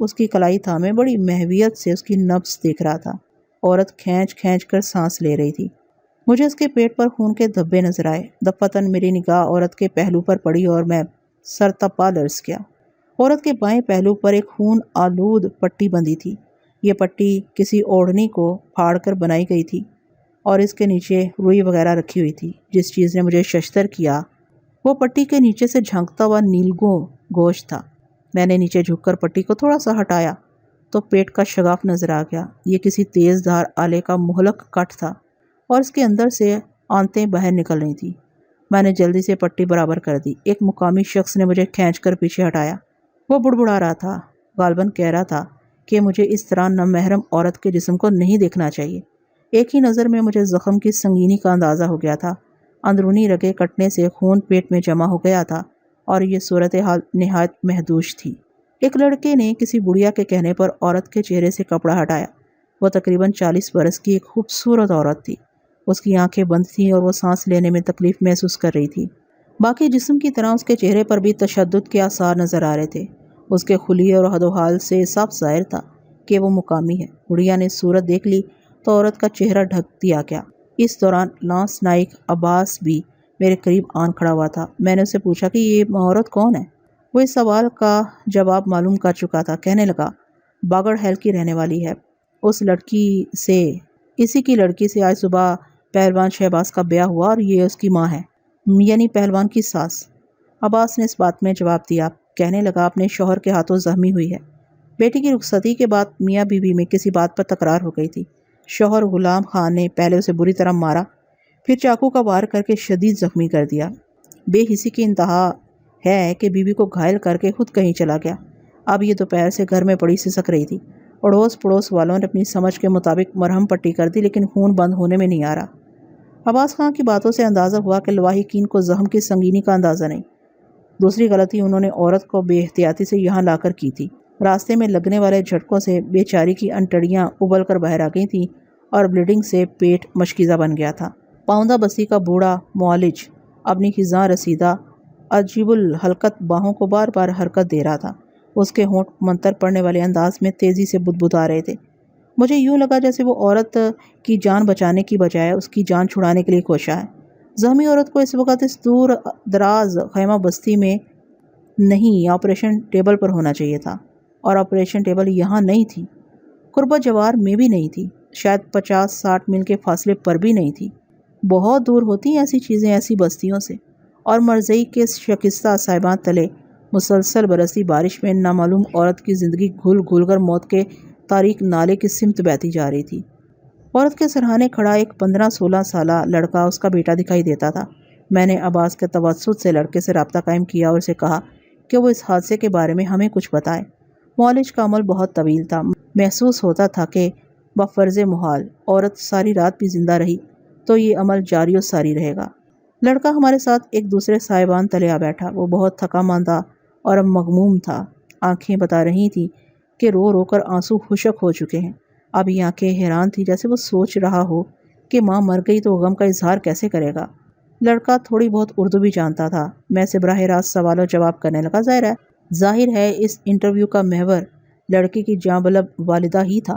اس کی کلائی تھامے بڑی محویت سے اس کی نبض دیکھ رہا تھا۔ عورت کھینچ کھینچ کر سانس لے رہی تھی۔ مجھے اس کے پیٹ پر خون کے دھبے نظر آئے۔ دفعتاً میری نگاہ عورت کے پہلو پر پڑی اور میں سر تپا لرز گیا۔ عورت کے بائیں پہلو پر ایک خون آلود پٹی بندھی تھی۔ یہ پٹی کسی اوڑھنی کو پھاڑ کر بنائی گئی تھی اور اس کے نیچے روئی وغیرہ رکھی ہوئی تھی۔ جس چیز نے مجھے ششدر کیا وہ پٹی کے نیچے سے جھانکتا ہوا نیلگوں گوشت تھا۔ میں نے نیچے جھک کر پٹی کو تھوڑا سا ہٹایا تو پیٹ کا شگاف نظر آ گیا۔ یہ کسی تیز دھار آلے کا مہلک کٹ تھا اور اس کے اندر سے آنتیں باہر نکل رہی تھیں۔ میں نے جلدی سے پٹی برابر کر دی۔ ایک مقامی شخص نے مجھے کھینچ کر پیچھے ہٹایا۔ وہ بڑبڑا رہا تھا، غالباً کہہ رہا تھا کہ مجھے اس طرح نامحرم عورت کے جسم کو نہیں دیکھنا چاہیے۔ ایک ہی نظر میں مجھے زخم کی سنگینی کا اندازہ ہو گیا تھا۔ اندرونی رگیں کٹنے سے خون پیٹ میں جمع ہو گیا تھا اور یہ صورتحال نہایت محدود تھی۔ ایک لڑکے نے کسی بڑھیا کے کہنے پر عورت کے چہرے سے کپڑا ہٹایا۔ وہ تقریباً 40 برس کی ایک خوبصورت عورت تھی۔ اس کی آنکھیں بند تھیں اور وہ سانس لینے میں تکلیف محسوس کر رہی تھی۔ باقی جسم کی طرح اس کے چہرے پر بھی تشدد کے آثار نظر آ رہے تھے۔ اس کے خلیے اور حد و حال سے صاف ظاہر تھا کہ وہ مقامی ہے۔ بڑھیا نے صورت دیکھ لی تو عورت کا چہرہ ڈھک دیا گیا۔ اس دوران لانس نائک عباس بھی میرے قریب آن کھڑا ہوا تھا۔ میں نے اسے پوچھا کہ یہ عورت کون ہے؟ وہ اس سوال کا جواب معلوم کر چکا تھا۔ کہنے لگا، باگڑ ہیل کی رہنے والی ہے۔ اسی کی لڑکی سے آج صبح پہلوان شہباز کا بیاہ ہوا اور یہ اس کی ماں ہے، یعنی پہلوان کی ساس۔ عباس نے اس بات میں جواب دیا۔ کہنے لگا، اپنے شوہر کے ہاتھوں زخمی ہوئی ہے۔ بیٹی کی رخصتی کے بعد میاں بیوی میں کسی بات پر تکرار ہو گئی تھی۔ شوہر غلام خان نے پہلے اسے بری طرح مارا، پھر چاقو کا وار کر کے شدید زخمی کر دیا۔ بے حسی کی انتہا ہے کہ بیوی کو گھائل کر کے خود کہیں چلا گیا۔ اب یہ دوپہر سے گھر میں پڑی سسک رہی تھی۔ اڑوس پڑوس والوں نے اپنی سمجھ کے مطابق مرہم پٹی کر دی، لیکن خون بند ہونے میں نہیں آ رہا۔ عباس خان کی باتوں سے اندازہ ہوا کہ لواحقین کو زخم کی سنگینی کا اندازہ نہیں۔ دوسری غلطی انہوں نے عورت کو بے احتیاطی سے یہاں لا کر کی تھی۔ راستے میں لگنے والے جھٹکوں سے بیچاری کی انٹڑیاں ابل کر باہر آ گئی تھیں اور بلیڈنگ سے پیٹ مشکیزہ بن گیا تھا۔ پاؤندہ بستی کا بوڑھا معالج اپنی خزاں رسیدہ عجیب الحرکت باہوں کو بار بار حرکت دے رہا تھا۔ اس کے ہونٹ منتر پڑنے والے انداز میں تیزی سے بدبدا رہے تھے۔ مجھے یوں لگا جیسے وہ عورت کی جان بچانے کی بجائے اس کی جان چھڑانے کے لیے کوشاں ہے۔ زخمی عورت کو اس وقت اس دور دراز خیمہ بستی میں نہیں، آپریشن ٹیبل پر ہونا چاہیے تھا، اور آپریشن ٹیبل یہاں نہیں تھی۔ قربہ جوار میں بھی نہیں تھی، شاید 50-60 میل کے فاصلے پر بھی نہیں تھی۔ بہت دور ہوتی ہیں ایسی چیزیں ایسی بستیوں سے، اور مرزئی کے شکستہ صاحبان تلے مسلسل برستی بارش میں نامعلوم عورت کی زندگی گھل گھل کر موت کے تاریک نالے کی سمت بہتی جا رہی تھی۔ عورت کے سرہانے کھڑا ایک 15-16 سالہ لڑکا اس کا بیٹا دکھائی دیتا تھا۔ میں نے عباس کے توسط سے لڑکے سے رابطہ قائم کیا اور اسے کہا کہ وہ اس حادثے کے بارے میں ہمیں کچھ بتائے۔ معالج کا عمل بہت طویل تھا۔ محسوس ہوتا تھا کہ بفرض محال عورت ساری رات بھی زندہ رہی تو یہ عمل جاری و ساری رہے گا۔ لڑکا ہمارے ساتھ ایک دوسرے صاحبان تلے آ بیٹھا۔ وہ بہت تھکا ماندہ اور مغموم تھا۔ آنکھیں بتا رہی تھیں کہ رو رو کر آنسو خشک ہو چکے ہیں۔ اب یہ آنکھیں حیران تھی، جیسے وہ سوچ رہا ہو کہ ماں مر گئی تو غم کا اظہار کیسے کرے گا۔ لڑکا تھوڑی بہت اردو بھی جانتا تھا۔ میں سے براہ راست سوال و جواب کرنے لگا۔ ظاہر ہے اس انٹرویو کا محور لڑکی کی جاں بلب والدہ ہی تھا۔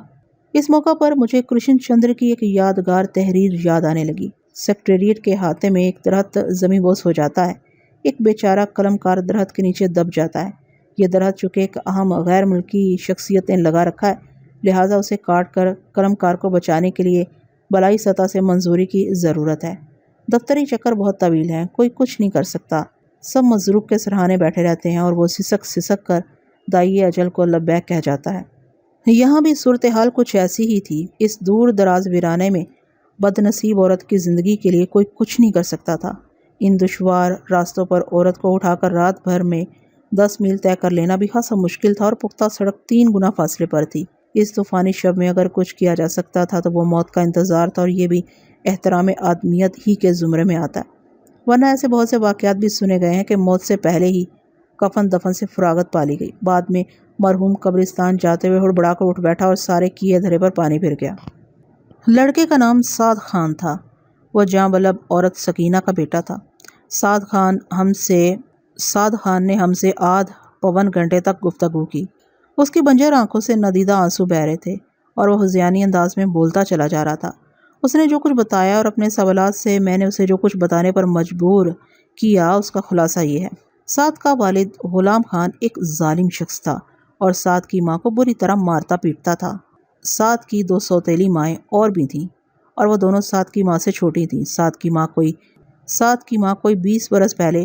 اس موقع پر مجھے کرشن چندر کی ایک یادگار تحریر یاد آنے لگی۔ سیکریٹریٹ کے احاطے میں ایک درخت زمیں بوس ہو جاتا ہے، ایک بیچارہ قلم کار درخت کے نیچے دب جاتا ہے۔ یہ درخت چونکہ ایک اہم غیر ملکی شخصیت نے لگا رکھا ہے، لہٰذا اسے کاٹ کر قلم کار کو بچانے کے لیے بالائی سطح سے منظوری کی ضرورت ہے۔ دفتری چکر بہت طویل ہیں، کوئی کچھ نہیں کر سکتا۔ سب مضروب کے سرہانے بیٹھے رہتے ہیں اور وہ سسک سسک کر دائی اجل کو لبیک کہہ جاتا ہے۔ یہاں بھی صورتحال کچھ ایسی ہی تھی۔ اس دور دراز ویرانے میں بد نصیب عورت کی زندگی کے لیے کوئی کچھ نہیں کر سکتا تھا۔ ان دشوار راستوں پر عورت کو اٹھا کر رات بھر میں 10 میل طے کر لینا بھی خاصا مشکل تھا، اور پختہ سڑک 3 گنا فاصلے پر تھی۔ اس طوفانی شب میں اگر کچھ کیا جا سکتا تھا تو وہ موت کا انتظار تھا، اور یہ بھی احترام آدمیت ہی کے زمرے میں آتا ہے۔ ورنہ ایسے بہت سے واقعات بھی سنے گئے ہیں کہ موت سے پہلے ہی کفن دفن سے فراغت پالی گئی، بعد میں مرحوم قبرستان جاتے ہوئے ہڑبڑا کر اٹھ بیٹھا اور سارے کیے دھرے پر پانی پھر گیا۔ لڑکے کا نام سعد خان تھا۔ وہ جاں بلب عورت سکینہ کا بیٹا تھا۔ سعد خان نے ہم سے آدھ پون گھنٹے تک گفتگو کی۔ اس کی بنجر آنکھوں سے ندیدہ آنسو بہہ رہے تھے اور وہ ہذیانی انداز میں بولتا چلا جا رہا تھا۔ اس نے جو کچھ بتایا اور اپنے سوالات سے میں نے اسے جو کچھ بتانے پر مجبور کیا، اس کا خلاصہ یہ ہے۔ سعد کا والد غلام خان ایک ظالم شخص تھا اور سعد کی ماں کو بری طرح مارتا پیٹتا تھا۔ سعد کی 2 سوتیلی مائیں اور بھی تھیں اور وہ دونوں سعد کی ماں سے چھوٹی تھیں۔ سعد کی ماں کوئی 20 برس پہلے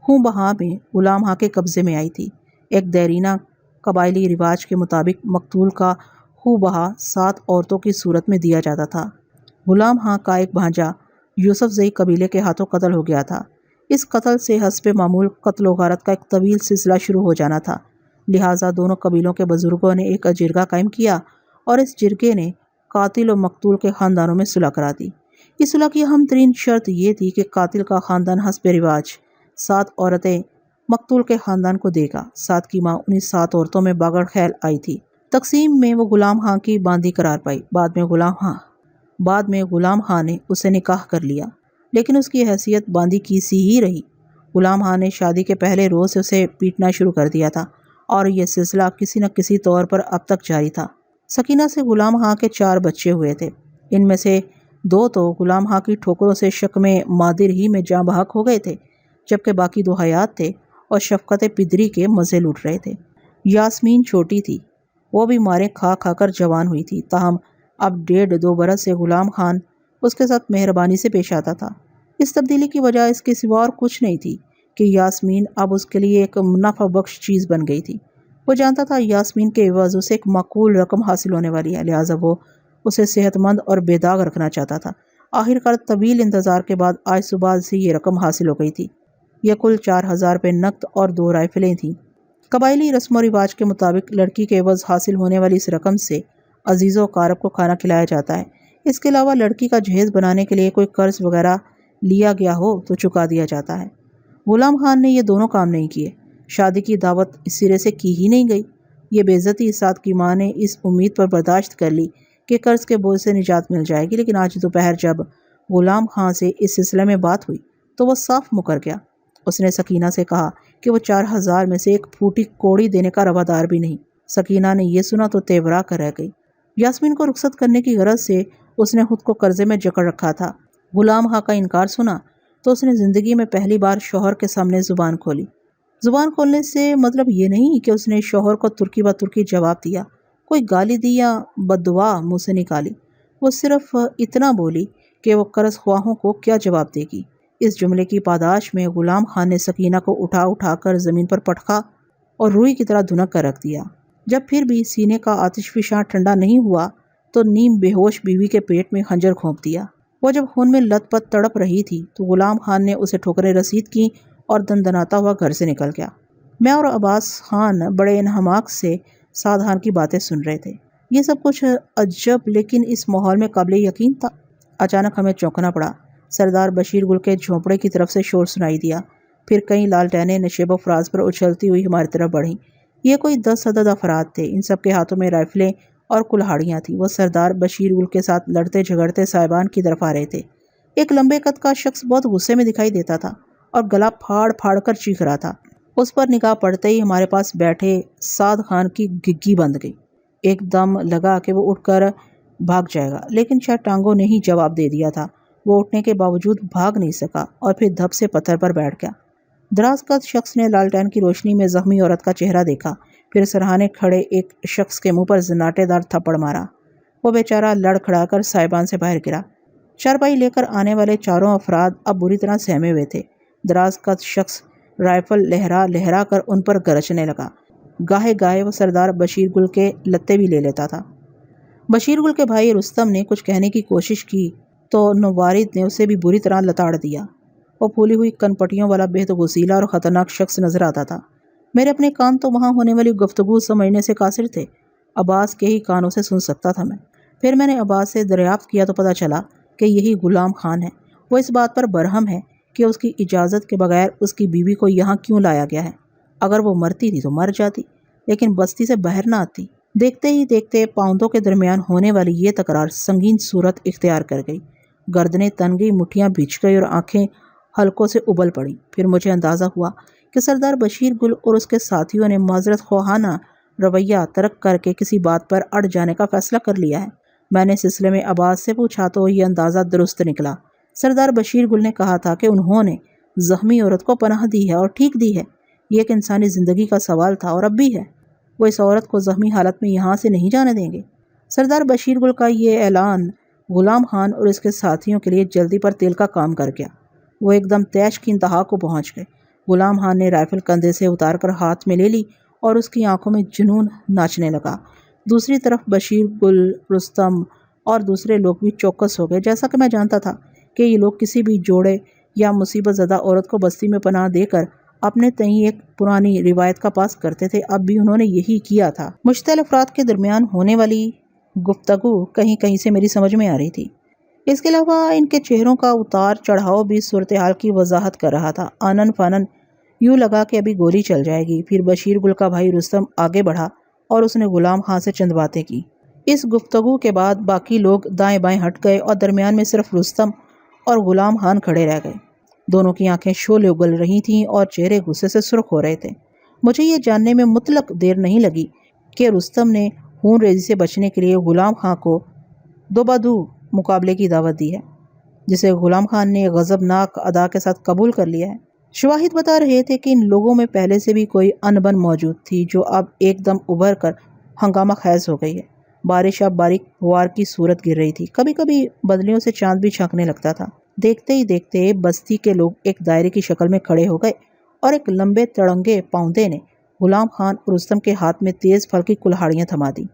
ہوں بہا میں غلام خان کے قبضے میں آئی تھی۔ ایک دیرینہ قبائلی رواج کے مطابق مقتول کا ہو بہا 7 عورتوں کی صورت میں دیا جاتا تھا۔ غلام خان کا ایک بھانجا یوسف زئی قبیلے کے ہاتھوں قتل ہو گیا تھا۔ اس قتل سے حسب معمول قتل و غارت کا ایک طویل سلسلہ شروع ہو جانا تھا، لہٰذا دونوں قبیلوں کے بزرگوں نے ایک جرگہ قائم کیا اور اس جرگے نے قاتل و مقتول کے خاندانوں میں صلح کرا دی۔ اس صلح کی اہم ترین شرط یہ تھی کہ قاتل کا خاندان حسب رواج 7 عورتیں مقتول کے خاندان کو دے گا۔ سعد کی ماں انہیں 7 عورتوں میں باگڑ خیل آئی تھی۔ تقسیم میں وہ غلام خان کی باندی قرار پائی۔ بعد میں غلام خان نے اسے نکاح کر لیا، لیکن اس کی حیثیت باندی کی سی ہی رہی۔ غلام خان نے شادی کے پہلے روز سے اسے پیٹنا شروع کر دیا تھا اور یہ سلسلہ کسی نہ کسی طور پر اب تک جاری تھا۔ سکینہ سے غلام خان کے 4 بچے ہوئے تھے۔ ان میں سے 2 تو غلام خان کی ٹھوکروں سے شکم مادر ہی میں جاں بحق ہو گئے تھے، جبکہ باقی 2 حیات تھے اور شفقت پدری کے مزے لوٹ رہے تھے۔ یاسمین چھوٹی تھی، وہ بھی مارے کھا کھا کر جوان ہوئی تھی، تاہم اب 1.5-2 برس سے غلام خان اس کے ساتھ مہربانی سے پیش آتا تھا۔ اس تبدیلی کی وجہ اس کے سوا اور کچھ نہیں تھی کہ یاسمین اب اس کے لیے ایک منافع بخش چیز بن گئی تھی۔ وہ جانتا تھا یاسمین کے عوض اسے ایک معقول رقم حاصل ہونے والی ہے، لہٰذا وہ اسے صحت مند اور بے داغ رکھنا چاہتا تھا۔ آخرکار طویل انتظار کے بعد آج صبح سے یہ رقم حاصل ہو گئی تھی۔ یہ کل 4000 روپے نقد اور 2 رائفلیں تھیں۔ قبائلی رسم و رواج کے مطابق لڑکی کے عوض حاصل ہونے والی اس رقم سے عزیز و اقارب کو کھانا کھلایا جاتا ہے۔ اس کے علاوہ لڑکی کا جہیز بنانے کے لیے کوئی قرض وغیرہ لیا گیا ہو تو چکا دیا جاتا ہے۔ غلام خان نے یہ دونوں کام نہیں کیے۔ شادی کی دعوت اس سرے سے کی ہی نہیں گئی۔ یہ بے عزتی سعد کی ماں نے اس امید پر برداشت کر لی کہ قرض کے بوجھ سے نجات مل جائے گی، لیکن آج دوپہر جب غلام خان سے اس سلسلے میں بات ہوئی تو وہ صاف مکر گیا۔ اس نے سکینہ سے کہا کہ وہ 4000 میں سے ایک پھوٹی کوڑی دینے کا روادار بھی نہیں۔ سکینہ نے یہ سنا تو تیورا کر رہ گئی۔ یاسمین کو رخصت کرنے کی غرض سے اس نے خود کو قرضے میں جکڑ رکھا تھا۔ غلام خان کا انکار سنا تو اس نے زندگی میں پہلی بار شوہر کے سامنے زبان کھولی۔ زبان کھولنے سے مطلب یہ نہیں کہ اس نے شوہر کو ترکی بہ ترکی جواب دیا، کوئی گالی دی یا بددعا منہ سے نکالی۔ وہ صرف اتنا بولی کہ وہ قرض خواہوں کو کیا جواب دے گی۔ اس جملے کی پاداش میں غلام خان نے سکینہ کو اٹھا کر زمین پر پٹکا اور روئی کی طرح دھنک کر رکھ دیا۔ جب پھر بھی سینے کا آتش فشاں ٹھنڈا نہیں ہوا تو نیم بے ہوش بیوی کے پیٹ میں خنجر گھونپ دیا۔ وہ جب خون میں لت پت تڑپ رہی تھی تو غلام خان نے اسے ٹھوکریں رسید کیں اور دندناتا ہوا گھر سے نکل گیا۔ میں اور عباس خان بڑے انہماک سے سعد خان کی باتیں سن رہے تھے۔ یہ سب کچھ عجب لیکن اس ماحول میں قابل یقین تھا۔ اچانک ہمیں چونکنا پڑا۔ سردار بشیر گل کے جھونپڑے کی طرف سے شور سنائی دیا، پھر کئی لالٹینیں نشیب و فراز پر اچھلتی ہوئی ہماری طرف بڑھیں۔ یہ کوئی 10 عدد افراد تھے، ان سب کے ہاتھوں میں رائفلیں اور کلہاڑیاں تھیں۔ وہ سردار بشیر گل کے ساتھ لڑتے جھگڑتے صاحبان کی طرف آ رہے تھے۔ ایک لمبے قد کا شخص بہت غصے میں دکھائی دیتا تھا اور گلا پھاڑ پھاڑ کر چیخ رہا تھا۔ اس پر نگاہ پڑتے ہی ہمارے پاس بیٹھے سعد خان کی گگی بند گئی۔ ایک دم لگا کہ وہ اٹھ کر بھاگ جائے گا، لیکن شاید ٹانگوں نے ہی جواب دے دیا تھا۔ وہ اٹھنے کے باوجود بھاگ نہیں سکا اور پھر دھپ سے پتھر پر بیٹھ گیا۔ دراز قد شخص نے لالٹین کی روشنی میں زخمی عورت کا چہرہ دیکھا، پھر سرہانے کھڑے ایک شخص کے منہ پر زناٹے دار تھپڑ مارا۔ وہ بیچارہ لڑ کھڑا کر صاحبان سے باہر گرا۔ چارپائی لے کر آنے والے 4 افراد اب بری طرح سہمے ہوئے تھے۔ دراز قد شخص رائفل لہرا لہرا کر ان پر گرجنے لگا۔ گاہے گاہے وہ سردار بشیر گل کے لتے بھی لے لیتا تھا۔ بشیر گل کے بھائی رستم نے کچھ کہنے کی کوشش کی تو نوارد نے اسے بھی بری طرح لتاڑ دیا۔ وہ پھولی ہوئی کن پٹیوں والا بہت غسیلا اور خطرناک شخص نظر آتا تھا۔ میرے اپنے کان تو وہاں ہونے والی گفتگو سمجھنے سے قاصر تھے، عباس کے ہی کانوں سے سن سکتا تھا میں۔ پھر میں نے عباس سے دریافت کیا تو پتہ چلا کہ یہی غلام خان ہے۔ وہ اس بات پر برہم ہے کہ اس کی اجازت کے بغیر اس کی بیوی کو یہاں کیوں لایا گیا ہے۔ اگر وہ مرتی تھی تو مر جاتی، لیکن بستی سے باہر نہ آتی۔ دیکھتے ہی دیکھتے پاؤندوں کے درمیان ہونے والی یہ تکرار سنگین صورت اختیار کر گئی۔ گردنیں تن گئی، مٹھیاں بھیج گئی اور آنکھیں حلقوں سے ابل پڑیں۔ پھر مجھے اندازہ ہوا کہ سردار بشیر گل اور اس کے ساتھیوں نے معذرت خواہانہ رویہ ترک کر کے کسی بات پر اڑ جانے کا فیصلہ کر لیا ہے۔ میں نے سلسلے میں عباس سے پوچھا تو یہ اندازہ درست نکلا۔ سردار بشیر گل نے کہا تھا کہ انہوں نے زخمی عورت کو پناہ دی ہے اور ٹھیک دی ہے۔ یہ ایک انسانی زندگی کا سوال تھا اور اب بھی ہے۔ وہ اس عورت کو زخمی حالت میں یہاں سے نہیں جانے دیں گے۔ سردار بشیر گل کا یہ اعلان غلام خان اور اس کے ساتھیوں کے لیے جلدی پر تیل کا کام کر گیا۔ وہ ایک دم طیش کی انتہا کو پہنچ گئے۔ غلام خان نے رائفل کندھے سے اتار کر ہاتھ میں لے لی اور اس کی آنکھوں میں جنون ناچنے لگا۔ دوسری طرف بشیر گل، رستم اور دوسرے لوگ بھی چوکس ہو گئے۔ جیسا کہ میں جانتا تھا کہ یہ لوگ کسی بھی جوڑے یا مصیبت زدہ عورت کو بستی میں پناہ دے کر اپنے تئیں ایک پرانی روایت کا پاس کرتے تھے، اب بھی انہوں نے یہی کیا تھا۔ مشتعل افراد کے درمیان ہونے والی گفتگو کہیں کہیں سے میری سمجھ میں آ رہی تھی۔ اس کے علاوہ ان کے چہروں کا اتار چڑھاؤ بھی صورتحال کی وضاحت کر رہا تھا۔ آنن فانن یوں لگا کہ ابھی گولی چل جائے گی۔ پھر بشیر گل کا بھائی رستم آگے بڑھا اور اس نے غلام خان سے چند باتیں کی۔ اس گفتگو کے بعد باقی لوگ دائیں بائیں ہٹ گئے اور درمیان میں صرف رستم اور غلام خان کھڑے رہ گئے۔ دونوں کی آنکھیں شعلے اگل رہی تھیں اور چہرے غصے سے سرخ ہو رہے تھے۔ مجھے یہ جاننے میں مطلق دیر نہیں لگی کہ رستم نے خون ریزی سے بچنے کے لیے غلام خان کو دوبادو مقابلے کی دعوت دی ہے، جسے غلام خان نے غضبناک ادا کے ساتھ قبول کر لیا ہے۔ شواہد بتا رہے تھے کہ ان لوگوں میں پہلے سے بھی کوئی انبن موجود تھی جو اب ایک دم ابھر کر ہنگامہ خیز ہو گئی ہے۔ بارش اب باریک فوار کی صورت گر رہی تھی۔ کبھی کبھی بدلیوں سے چاند بھی چھنکنے لگتا تھا۔ دیکھتے ہی دیکھتے بستی کے لوگ ایک دائرے کی شکل میں کھڑے ہو گئے اور ایک لمبے تڑنگے پاؤندے نے غلام خان اور رستم کے ہاتھ میں تیز پھل کی کلہاڑیاں تھما دی۔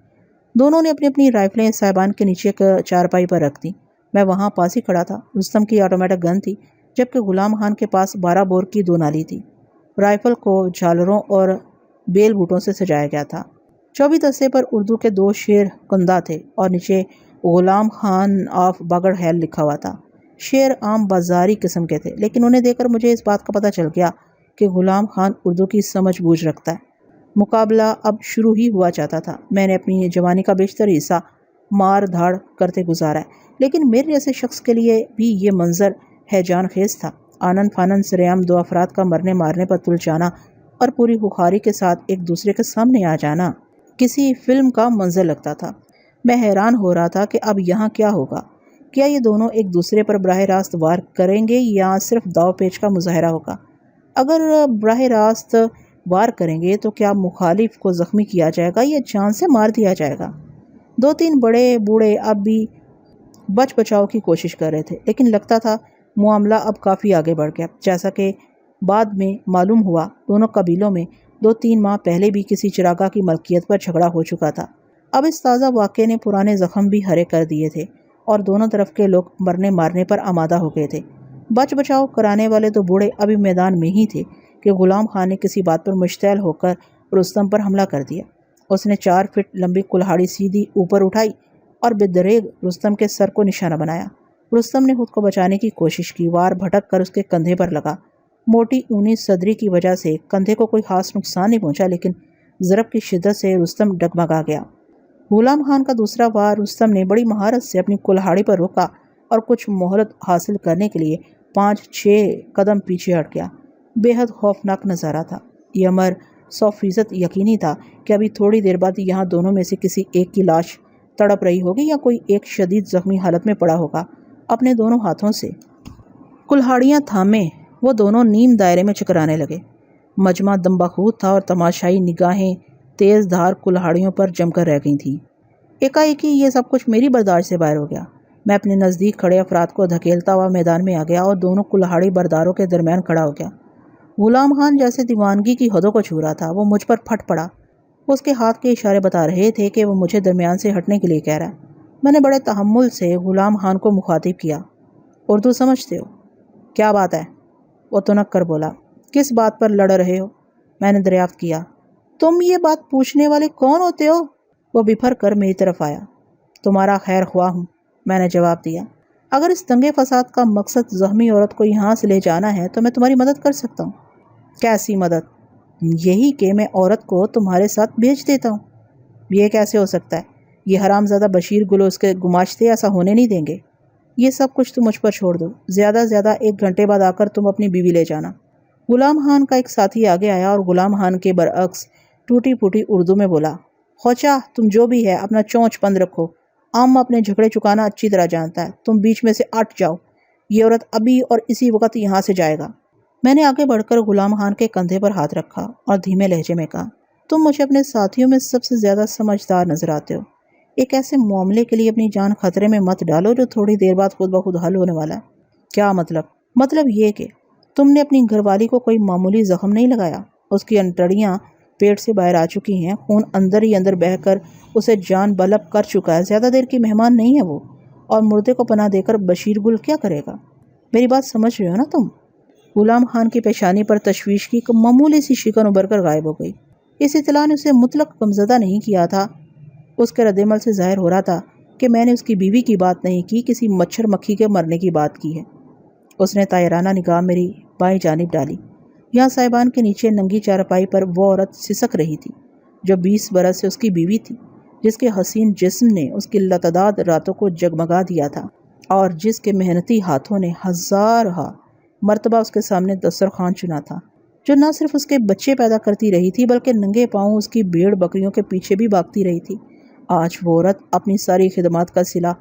دونوں نے اپنی اپنی رائفلیں صاحبان کے نیچے ایک چارپائی پر رکھ دی۔ میں وہاں پاس ہی کھڑا تھا۔ رستم کی آٹومیٹک گن تھی، جبکہ غلام خان کے پاس 12 بور کی 2 نالی تھی۔ رائفل کو جھالروں اور بیل بوٹوں سے سجایا گیا تھا۔ 24 دستے پر اردو کے 2 شیر کندہ تھے اور نیچے غلام خان آف بگڑ حیل لکھا ہوا تھا۔ شیر عام بازاری قسم کے تھے، لیکن انہیں دیکھ کر مجھے اس بات کا پتہ چل گیا کہ غلام خان اردو کی سمجھ بوجھ رکھتا ہے۔ مقابلہ اب شروع ہی ہوا چاہتا تھا۔ میں نے اپنی جوانی کا بیشتر حصہ مار دھاڑ کرتے گزارا ہے، لیکن میرے جیسے شخص کے لیے بھی یہ منظر ہیجان خیز تھا۔ آنن فانن سرعام 2 افراد کا مرنے مارنے پر تل جانا اور پوری خوخاری کے ساتھ ایک دوسرے کے سامنے آ جانا کسی فلم کا منظر لگتا تھا۔ میں حیران ہو رہا تھا کہ اب یہاں کیا ہوگا۔ کیا یہ دونوں ایک دوسرے پر براہ راست وار کریں گے یا صرف داؤ پیچ کا مظاہرہ ہوگا؟ اگر براہ راست وار کریں گے تو کیا مخالف کو زخمی کیا جائے گا یا جان سے مار دیا جائے گا؟ 2-3 بڑے بوڑھے اب بھی بچ بچاؤ کی کوشش کر رہے تھے، لیکن لگتا تھا معاملہ اب کافی آگے بڑھ گیا۔ جیسا کہ بعد میں معلوم ہوا، دونوں قبیلوں میں 2-3 ماہ پہلے بھی کسی چراگاہ کی ملکیت پر جھگڑا ہو چکا تھا۔ اب اس تازہ واقعے نے پرانے زخم بھی ہرے کر دیے تھے اور دونوں طرف کے لوگ مرنے مارنے پر آمادہ ہو گئے تھے۔ بچ بچاؤ کرانے والے 2 بوڑھے ابھی میدان میں ہی تھے کہ غلام خان نے کسی بات پر مشتعل ہو کر رستم پر حملہ کر دیا۔ اس نے 4 فٹ لمبی کلہاڑی سیدھی اوپر اٹھائی اور بدریغ رستم کے سر کو نشانہ بنایا۔ رستم نے خود کو بچانے کی کوشش کی۔ وار بھٹک کر اس کے کندھے پر لگا۔ موٹی اونی صدری کی وجہ سے کندھے کو کوئی خاص نقصان نہیں پہنچا، لیکن ضرب کی شدت سے رستم ڈگمگا گیا۔ غلام خان کا دوسرا وار رستم نے بڑی مہارت سے اپنی کلہاڑی پر روکا اور کچھ مہلت حاصل کرنے کے لیے 5-6 قدم پیچھے ہٹ گیا۔ بے حد خوفناک نظارہ تھا۔ یہ امر 100% یقینی تھا کہ ابھی تھوڑی دیر بعد یہاں دونوں میں سے کسی ایک کی لاش تڑپ رہی ہوگی یا کوئی ایک شدید زخمی حالت میں پڑا ہوگا۔ اپنے دونوں ہاتھوں سے کلہاڑیاں تھامے وہ دونوں نیم دائرے میں چکرانے لگے۔ مجمع دم بخود تھا اور تماشائی نگاہیں تیز دھار کلہاڑیوں پر جم کر رہ گئی تھیں۔ ایکا-ایکی یہ سب کچھ میری برداشت سے باہر ہو گیا۔ میں اپنے نزدیک کھڑے افراد کو دھکیلتا ہوا میدان میں آ گیا اور دونوں کلہاڑی برداروں کے درمیان کھڑا ہو گیا۔ غلام خان جیسے دیوانگی کی حدوں کو چھو رہا تھا۔ وہ مجھ پر پھٹ پڑا۔ اس کے ہاتھ کے اشارے بتا رہے تھے کہ وہ مجھے درمیان سے ہٹنے کے لیے کہہ رہا ہے۔ میں نے بڑے تحمل سے غلام خان کو مخاطب کیا۔ اردو سمجھتے ہو؟ کیا بات ہے؟ وہ تنک کر بولا۔ کس بات پر لڑ رہے ہو؟ میں نے دریافت کیا۔ تم یہ بات پوچھنے والے کون ہوتے ہو؟ وہ بپھر کر میری طرف آیا۔ تمہارا خیر خواہ ہوں، میں نے جواب دیا۔ اگر اس دنگے فساد کا مقصد زخمی عورت کو یہاں سے لے جانا ہے تو میں تمہاری مدد کر سکتا ہوں۔ کیسی مدد؟ یہی کہ میں عورت کو تمہارے ساتھ بھیج دیتا ہوں۔ یہ کیسے ہو سکتا ہے؟ یہ حرام زادہ بشیر گل اس کے گماشتے ایسا ہونے نہیں دیں گے۔ یہ سب کچھ تم مجھ پر چھوڑ دو۔ زیادہ سے زیادہ 1 گھنٹے بعد آ کر تم اپنی بیوی لے جانا۔ غلام خان کا ایک ساتھی آگے آیا اور غلام خان کے برعکس ٹوٹی پھوٹی اردو میں بولا، خوچا تم جو بھی ہے اپنا چونچ بند رکھو، عام اپنے جھگڑے چکانا اچھی طرح جانتا ہے، تم بیچ میں سے ہٹ جاؤ، یہ عورت ابھی اور اسی وقت یہاں سے جائے گا۔ میں نے آگے بڑھ کر غلام خان کے کندھے پر ہاتھ رکھا اور دھیمے لہجے میں کہا، تم مجھے اپنے ساتھیوں میں سب سے زیادہ سمجھدار نظر آتے ہو، ایک ایسے معاملے کے لیے اپنی جان خطرے میں مت ڈالو جو تھوڑی دیر بعد خود بخود حل ہونے والا ہے۔ کیا مطلب؟ مطلب یہ کہ تم نے اپنی گھر والی کو کوئی معمولی زخم نہیں لگایا، اس کی انتڑیاں پیٹ سے باہر آ چکی ہیں، خون اندر ہی اندر بہہ کر اسے جان بلب کر چکا ہے، زیادہ دیر کی مہمان نہیں ہے وہ، اور مردے کو پناہ دے کر بشیر گل کیا کرے گا؟ میری بات سمجھ رہے ہو نا تم؟ غلام خان کی پیشانی پر تشویش کی معمولی سی شکن ابھر کر غائب ہو گئی۔ اس اطلاع نے اسے مطلق غمزدہ نہیں کیا تھا، اس کے رد عمل سے ظاہر ہو رہا تھا کہ میں نے اس کی بیوی کی بات نہیں کی، کسی مچھر مکھی کے مرنے کی بات کی ہے۔ اس نے طائرانہ نگاہ میری بائیں جانب ڈالی۔ یہاں صاحبان کے نیچے ننگی چارپائی پر وہ عورت سسک رہی تھی جو 20 برس سے اس کی بیوی تھی، جس کے حسین جسم نے اس کی لاتعداد راتوں کو جگمگا دیا تھا اور جس کے محنتی ہاتھوں نے ہزارہا مرتبہ اس کے سامنے دسترخوان چنا تھا، جو نہ صرف اس کے بچے پیدا کرتی رہی تھی بلکہ ننگے پاؤں اس کی بھیڑ بکریوں کے پیچھے بھی بھاگتی رہی تھی۔ آج وہ عورت اپنی ساری خدمات کا صلہ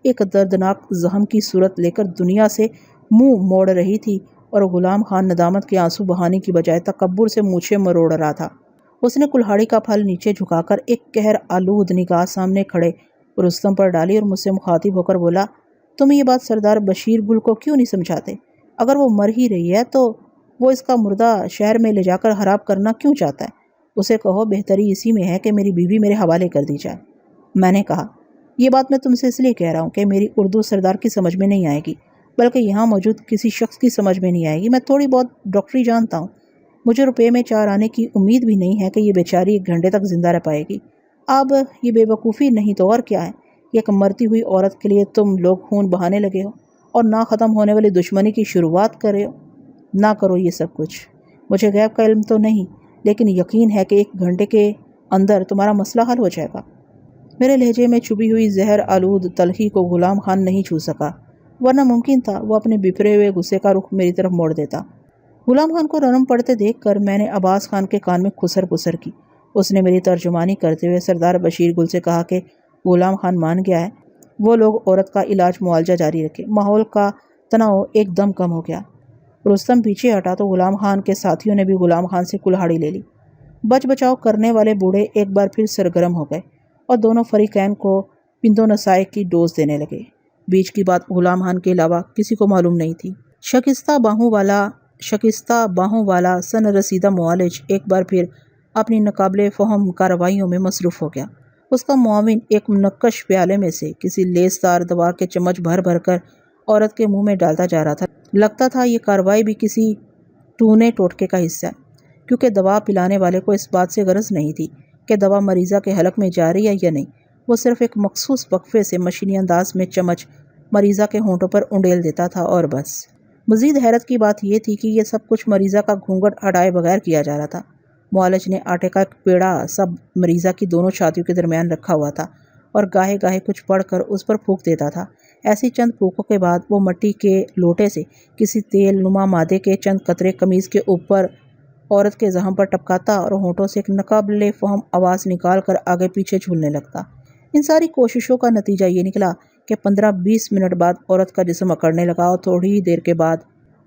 ایک دردناک زخم کی صورت لے کر دنیا سے منہ موڑ رہی تھی، اور غلام خان ندامت کے آنسو بہانے کی بجائے تکبر سے مونچھیں مروڑ رہا تھا۔ اس نے کلہاڑی کا پھل نیچے جھکا کر ایک قہر آلود نگاہ سامنے کھڑے رستم پر ڈالی اور مجھ سے مخاطب ہو کر بولا، تم یہ بات سردار بشیر گل کو کیوں نہیں سمجھاتے؟ اگر وہ مر ہی رہی ہے تو وہ اس کا مردہ شہر میں لے جا کر خراب کرنا کیوں چاہتا ہے؟ اسے کہو بہتری اسی میں ہے کہ میری بیوی میرے حوالے کر دی جائے۔ میں نے کہا، یہ بات میں تم سے اس لیے کہہ رہا ہوں کہ میری اردو سردار کی سمجھ میں نہیں آئے گی، بلکہ یہاں موجود کسی شخص کی سمجھ میں نہیں آئے گی۔ میں تھوڑی بہت ڈاکٹری جانتا ہوں، مجھے روپے میں 4 آنے کی امید بھی نہیں ہے کہ یہ بیچاری 1 گھنٹے تک زندہ رہ پائے گی۔ اب یہ بے وقوفی نہیں تو اور کیا ہے؟ ایک مرتی ہوئی عورت کے لیے تم لوگ خون بہانے لگے ہو اور نہ ختم ہونے والی دشمنی کی شروعات کر رہے ہو۔ نہ کرو یہ سب کچھ، مجھے غیب کا علم تو نہیں، لیکن یقین ہے کہ 1 گھنٹے کے اندر تمہارا مسئلہ حل ہو جائے گا۔ میرے لہجے میں چھپی ہوئی زہر آلود تلخی کو غلام خان نہیں چھو سکا، ورنہ ممکن تھا وہ اپنے بپھرے ہوئے غصے کا رخ میری طرف موڑ دیتا۔ غلام خان کو نرم پڑتے دیکھ کر میں نے عباس خان کے کان میں خسر پسر کی۔ اس نے میری ترجمانی کرتے ہوئے سردار بشیر گل سے کہا کہ غلام خان مان گیا ہے، وہ لوگ عورت کا علاج معالجہ جاری رکھے۔ ماحول کا تناؤ ایک دم کم ہو گیا۔ رستم پیچھے ہٹا تو غلام خان کے ساتھیوں نے بھی غلام خان سے کلہاڑی لے لی۔ بچ بچاؤ کرنے والے بوڑھے ایک بار پھر سرگرم ہو گئے اور دونوں فریقین کو پندو نسائی کی ڈوز دینے لگے۔ بیچ کی بات غلام خان کے علاوہ کسی کو معلوم نہیں تھی۔ شکستہ باہوں والا سن رسیدہ معالج ایک بار پھر اپنی ناقابل فہم کارروائیوں میں مصروف ہو گیا۔ اس کا معاون ایک منقش پیالے میں سے کسی لیسدار دوا کے چمچ بھر بھر کر عورت کے منہ میں ڈالتا جا رہا تھا۔ لگتا تھا یہ کارروائی بھی کسی ٹونے ٹوٹکے کا حصہ ہے، کیونکہ دوا پلانے والے کو اس بات سے غرض نہیں تھی کہ دوا مریضہ کے حلق میں جا رہی ہے یا نہیں۔ وہ صرف ایک مخصوص وقفے سے مشینی انداز میں چمچ مریضہ کے ہونٹوں پر انڈیل دیتا تھا اور بس۔ مزید حیرت کی بات یہ تھی کہ یہ سب کچھ مریضہ کا گھونگھٹ ہٹائے بغیر کیا جا رہا تھا۔ معالج نے آٹے کا ایک پیڑا سب مریضہ کی دونوں چھاتیوں کے درمیان رکھا ہوا تھا اور گاہے گاہے کچھ پڑھ کر اس پر پھونک دیتا تھا۔ ایسی چند پھونکوں کے بعد وہ مٹی کے لوٹے سے کسی تیل نما مادے کے چند قطرے قمیض کے اوپر عورت کے زخم پر ٹپکاتا اور ہونٹوں سے ایک ناقابل فہم آواز نکال کر آگے پیچھے جھولنے لگتا۔ ان ساری کوششوں کا نتیجہ یہ نکلا کہ 15-20 منٹ بعد عورت کا جسم اکڑنے لگا اور تھوڑی ہی دیر کے بعد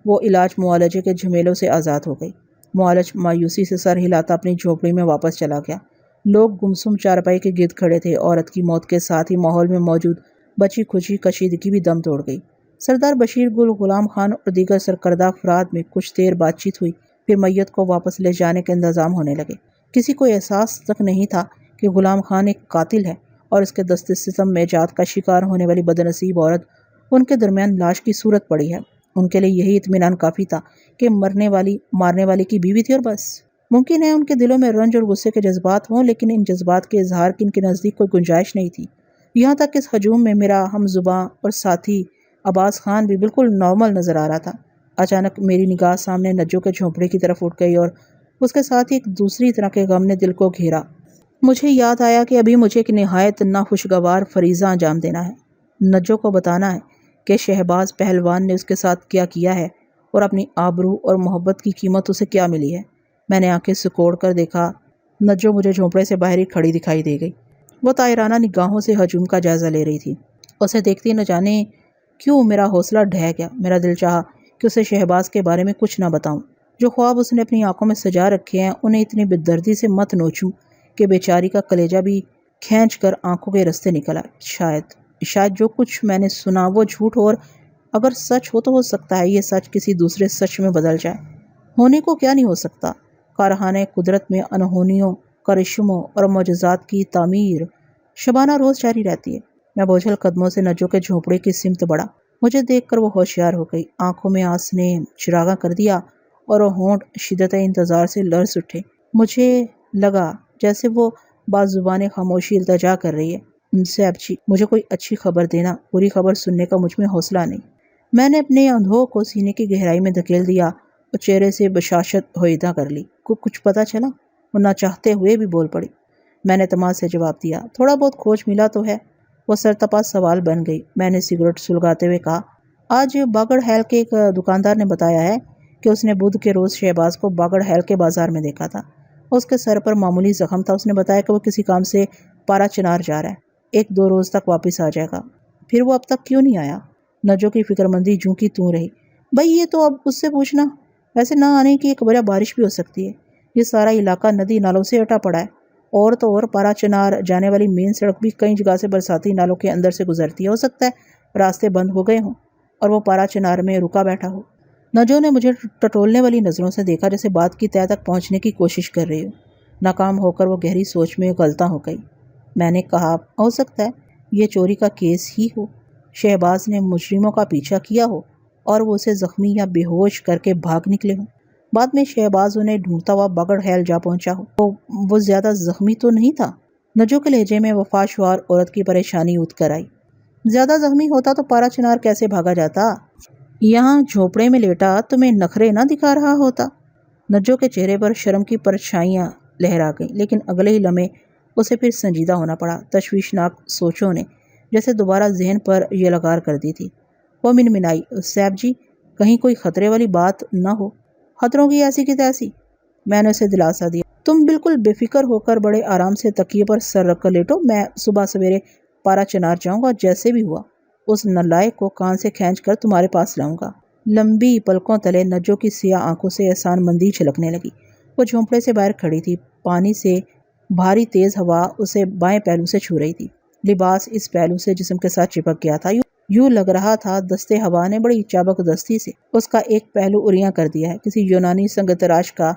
وہ علاج معالجے کے جھمیلوں سے آزاد ہو گئی۔ معالج مایوسی سے سر ہلاتا اپنی جھونپڑی میں واپس چلا گیا۔ لوگ گمسم چارپائی کے گرد کھڑے تھے۔ عورت کی موت کے ساتھ ہی ماحول میں موجود بچی کھچی کشیدگی بھی دم توڑ گئی۔ سردار بشیر گل، غلام خان اور دیگر سرکردہ افراد میں کچھ دیر بات چیت ہوئی، پھر میت کو واپس لے جانے کے انتظام ہونے لگے۔ کسی کو احساس تک نہیں تھا کہ غلام خان ایک قاتل ہے اور اس کے دست ستم میں جات کا شکار ہونے والی بدنصیب عورت ان کے درمیان لاش کی صورت پڑی ہے۔ ان کے لیے یہی اطمینان کافی تھا کہ مارنے والی کی بیوی تھی اور بس۔ ممکن ہے ان کے دلوں میں رنج اور غصے کے جذبات ہوں، لیکن ان جذبات کے اظہار کی ان کے نزدیک کوئی گنجائش نہیں تھی۔ یہاں تک کہ اس ہجوم میں میرا ہم زباں اور ساتھی عباس خان بھی بالکل نارمل نظر آ رہا تھا۔ اچانک میری نگاہ سامنے نجو کے جھونپڑی کی طرف اٹھ گئی اور اس کے ساتھ ہی ایک دوسری طرح کے غم نے دل کو گھیرا۔ مجھے یاد آیا کہ ابھی مجھے ایک نہایت ناخوشگوار فریضہ انجام دینا ہے۔ نجو کو بتانا ہے کہ شہباز پہلوان نے اس کے ساتھ کیا کیا ہے اور اپنی آبرو اور محبت کی قیمت اسے کیا ملی ہے۔ میں نے آنکھیں سکوڑ کر دیکھا نجو مجھے جھونپڑے سے باہر ہی کھڑی دکھائی دے گئی۔ وہ طائرانہ نگاہوں سے ہجوم کا جائزہ لے رہی تھی۔ اسے دیکھتی نہ جانے کیوں میرا حوصلہ ڈھہ گیا۔ میرا دل چاہا کہ اسے شہباز کے بارے میں کچھ نہ بتاؤں۔ جو خواب اس نے اپنی آنکھوں میں سجا رکھے ہیں انہیں اتنی بے دردی سے مت نوچوں کہ بیچاری کا کلیجہ بھی کھینچ کر آنکھوں کے رستے نکل آئے۔ شاید جو کچھ میں نے سنا وہ جھوٹ ہو، اور اگر سچ ہو تو ہو سکتا ہے یہ سچ کسی دوسرے سچ میں بدل جائے۔ ہونے کو کیا نہیں ہو سکتا۔ کارخانہ قدرت میں انہونیوں، کرشموں اور معجزات کی تعمیر شبانہ روز جاری رہتی ہے۔ میں بوجھل قدموں سے نجو کے جھونپڑے کی سمت بڑھا۔ مجھے دیکھ کر وہ ہوشیار ہو گئی۔ آنکھوں میں آنس نے چراغاں کر دیا اور وہ ہونٹ شدت انتظار سے لرز اٹھے۔ مجھے لگا جیسے وہ باززبان خاموشی التجا کر رہی ہے۔ صاحب جی، مجھے کوئی اچھی خبر دینا، بری خبر سننے کا مجھ میں حوصلہ نہیں۔ میں نے اپنے اندھوں کو سینے کی گہرائی میں دھکیل دیا اور چہرے سے بشاشت ہویدا کر لی۔ کچھ پتا چلا؟ وہ نہ چاہتے ہوئے بھی بول پڑی۔ میں نے تماس سے جواب دیا، تھوڑا بہت کھوج ملا تو ہے۔ وہ سرتپا سوال بن گئی۔ میں نے سگریٹ سلگاتے ہوئے کہا، آج باگڑ ہیل کے ایک دکاندار نے بتایا ہے کہ اس نے بدھ کے روز شہباز کو باگڑ ہیل کے بازار میں دیکھا تھا۔ اس کے سر پر معمولی زخم تھا۔ اس نے بتایا کہ وہ کسی کام سے پارا چنار جا رہا ہے، 1-2 روز تک واپس آ جائے گا۔ پھر وہ اب تک کیوں نہیں آیا؟ نجو کی فکر مندی جوں کی توں رہی۔ بھئی یہ تو اب اس سے پوچھنا، ویسے نہ آنے کی ایک وجہ بارش بھی ہو سکتی ہے۔ یہ سارا علاقہ ندی نالوں سے اٹا پڑا ہے، اور تو اور پارا چنار جانے والی مین سڑک بھی کئی جگہ سے برساتی نالوں کے اندر سے گزرتی ہے۔ ہو سکتا ہے راستے بند ہو گئے ہوں اور وہ پارا چنار میں رکا بیٹھا ہو۔ نجو نے مجھے ٹٹولنے والی نظروں سے دیکھا، جیسے بات کی تہہ تک پہنچنے کی کوشش کر رہی ہو۔ ناکام ہو کر وہ گہری سوچ میں غلطاں ہو گئی۔ میں نے کہا، ہو سکتا ہے یہ چوری کا کیس ہی ہو، شہباز نے مجرموں کا پیچھا کیا ہو اور وہ اسے زخمی یا بے ہوش کر کے بھاگ نکلے ہوں۔ بعد میں شہباز انہیں ڈھونڈتا ہوا باگڑ ہیل جا پہنچا ہو۔ وہ زیادہ زخمی تو نہیں تھا؟ نجو کے لہجے میں وفا شعار عورت کی پریشانی اتر کر آئی۔ زیادہ زخمی ہوتا تو پارا چنار کیسے بھاگا جاتا؟ یہاں جھونپڑے میں لیٹا تمہیں نخرے نہ دکھا رہا ہوتا؟ نجو کے چہرے پر شرم کی پرچھائیاں لہرا گئیں، لیکن اگلے ہی لمحے اسے پھر سنجیدہ ہونا پڑا۔ تشویشناک سوچوں نے جیسے دوبارہ ذہن پر یہ لگار کر دی تھی۔ وہ منمنائی، صاحب جی کہیں کوئی خطرے والی بات نہ ہو؟ خطروں کی ایسی کی تیسی؟ میں نے اسے دلاسا دیا، تم بالکل بے فکر ہو کر بڑے آرام سے تکیے پر سر رکھ کر لیٹو، میں صبح سویرے پارا چنار جاؤں گا، جیسے بھی ہوا اس نالائق کو کان سے کھینچ کر تمہارے پاس لاؤں گا۔ لمبی پلکوں تلے نجو کی سیاہ آنکھوں سے احسان مندی چھلکنے لگی۔ وہ جھونپڑے سے باہر کھڑی تھی۔ پانی سے بھاری تیز ہوا اسے بائیں پہلو سے چھو رہی تھی۔ لباس اس پہلو سے جسم کے ساتھ چپک گیا تھا۔ یوں لگ رہا تھا دستے ہوا نے بڑی چابک دستی سے اس کا ایک پہلو اریاں کر دیا ہے۔ کسی یونانی سنگ تراش کا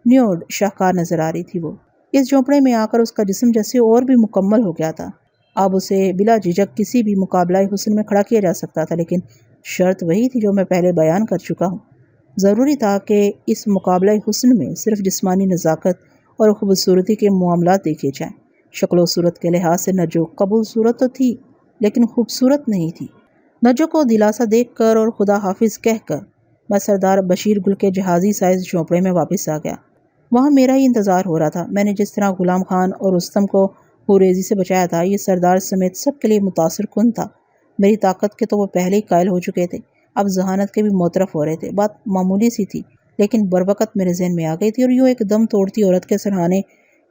نیوڈ شاہکار نظر آ رہی تھی۔ وہ اس جھونپڑے میں آ کر اس کا جسم جیسے اور بھی مکمل ہو گیا تھا۔ اب اسے بلا جھجک کسی بھی مقابلہ حسن میں کھڑا کیا جا سکتا تھا، لیکن شرط وہی تھی جو میں پہلے بیان کر چکا ہوں۔ ضروری تھا کہ اس مقابلہ حسن میں صرف جسمانی نزاکت اور خوبصورتی کے معاملات دیکھے جائیں۔ شکل و صورت کے لحاظ سے نجو قبول صورت تو تھی، لیکن خوبصورت نہیں تھی۔ نجو کو دلاسا دیکھ کر اور خدا حافظ کہہ کر میں سردار بشیر گل کے جہازی سائز جھونپڑے میں واپس آ گیا۔ وہاں میرا ہی انتظار ہو رہا تھا۔ میں نے جس طرح غلام خان اور رستم کو ہوریزی سے بچایا تھا، یہ سردار سمیت سب کے لیے متاثر کن تھا۔ میری طاقت کے تو وہ پہلے ہی قائل ہو چکے تھے، اب ذہانت کے بھی معترف ہو رہے تھے۔ بات معمولی سی تھی، لیکن بروقت میرے ذہن میں آ گئی تھی، اور یوں ایک دم توڑتی عورت کے سرہانے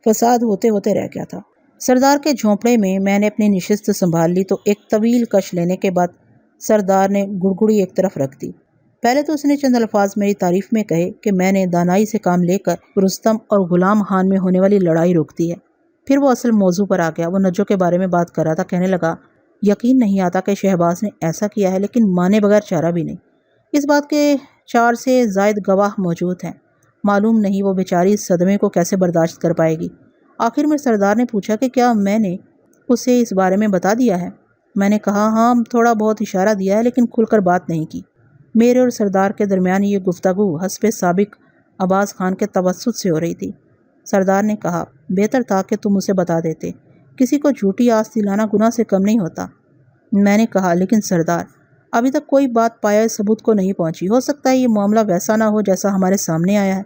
فساد ہوتے ہوتے رہ گیا تھا۔ سردار کے جھونپڑے میں نے اپنی نشست سنبھال لی تو ایک طویل کش لینے کے بعد سردار نے گڑگڑی ایک طرف رکھ دی۔ پہلے تو اس نے چند الفاظ میری تعریف میں کہے کہ میں نے دانائی سے کام لے کر رستم اور غلام خان میں ہونے والی لڑائی روک دی ہے۔ پھر وہ اصل موضوع پر آ گیا۔ وہ نجو کے بارے میں بات کر رہا تھا۔ کہنے لگا، یقین نہیں آتا کہ شہباز نے ایسا کیا ہے، لیکن مانے بغیر چارہ بھی نہیں۔ اس بات کے 4 سے زائد گواہ موجود ہیں۔ معلوم نہیں وہ بیچاری اس صدمے کو کیسے برداشت کر پائے گی۔ آخر میں سردار نے پوچھا کہ کیا میں نے اسے اس بارے میں بتا دیا ہے؟ میں نے کہا، ہاں تھوڑا بہت اشارہ دیا ہے، لیکن کھل کر بات نہیں کی۔ میرے اور سردار کے درمیان یہ گفتگو حسب سابق عباس خان کے توسط سے ہو رہی تھی۔ سردار نے کہا، بہتر تھا کہ تم اسے بتا دیتے، کسی کو جھوٹی آس دلانا گناہ سے کم نہیں ہوتا۔ میں نے کہا، لیکن سردار ابھی تک کوئی بات پایا ثبوت کو نہیں پہنچی، ہو سکتا ہے یہ معاملہ ویسا نہ ہو جیسا ہمارے سامنے آیا ہے۔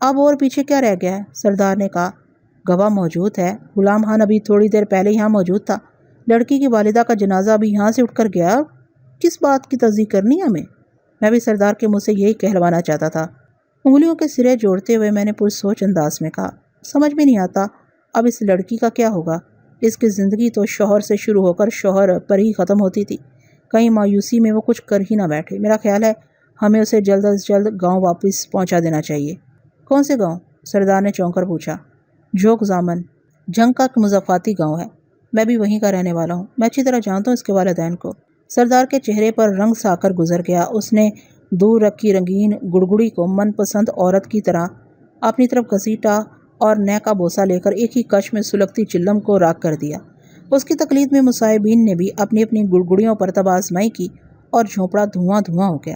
اب اور پیچھے کیا رہ گیا ہے؟ سردار نے کہا، گواہ موجود ہے، غلام خان ابھی تھوڑی دیر پہلے یہاں موجود تھا، لڑکی کی والدہ کا جنازہ ابھی یہاں سے اٹھ کر گیا، کس بات کی تصدیق کرنی ہے ہمیں؟ میں بھی سردار کے منہ سے یہی کہلوانا چاہتا تھا۔ انگلیوں کے سرے جوڑتے ہوئے میں نے پرسوچ انداز میں کہا، سمجھ میں نہیں آتا اب اس لڑکی کا کیا ہوگا۔ اس کی زندگی تو شوہر سے شروع ہو کر شوہر پر ہی ختم ہوتی تھی، کہیں مایوسی میں وہ کچھ کر ہی نہ بیٹھے۔ میرا خیال ہے ہمیں اسے جلد از جلد گاؤں واپس پہنچا دینا چاہیے۔ کون سے گاؤں؟ سردار نے چونک کر پوچھا۔ جھوک زامن، جنگ کا مضافاتی گاؤں ہے، میں بھی وہیں کا رہنے والا ہوں، میں اچھی طرح جانتا ہوں اس کے والدین کو۔ سردار کے چہرے پر رنگ سا کر گزر گیا۔ اس نے دور رکھی رنگین گڑگڑی کو من پسند عورت کی طرح اپنی طرف گھسیٹا اور نے کا بوسہ لے کر ایک ہی کش میں سلگتی چلم کو راکھ کر دیا۔ اس کی تقلید میں مصاحبین نے بھی اپنی اپنی گڑگڑیوں پر طب آزمائی کی اور جھونپڑا دھواں دھواں ہو گیا۔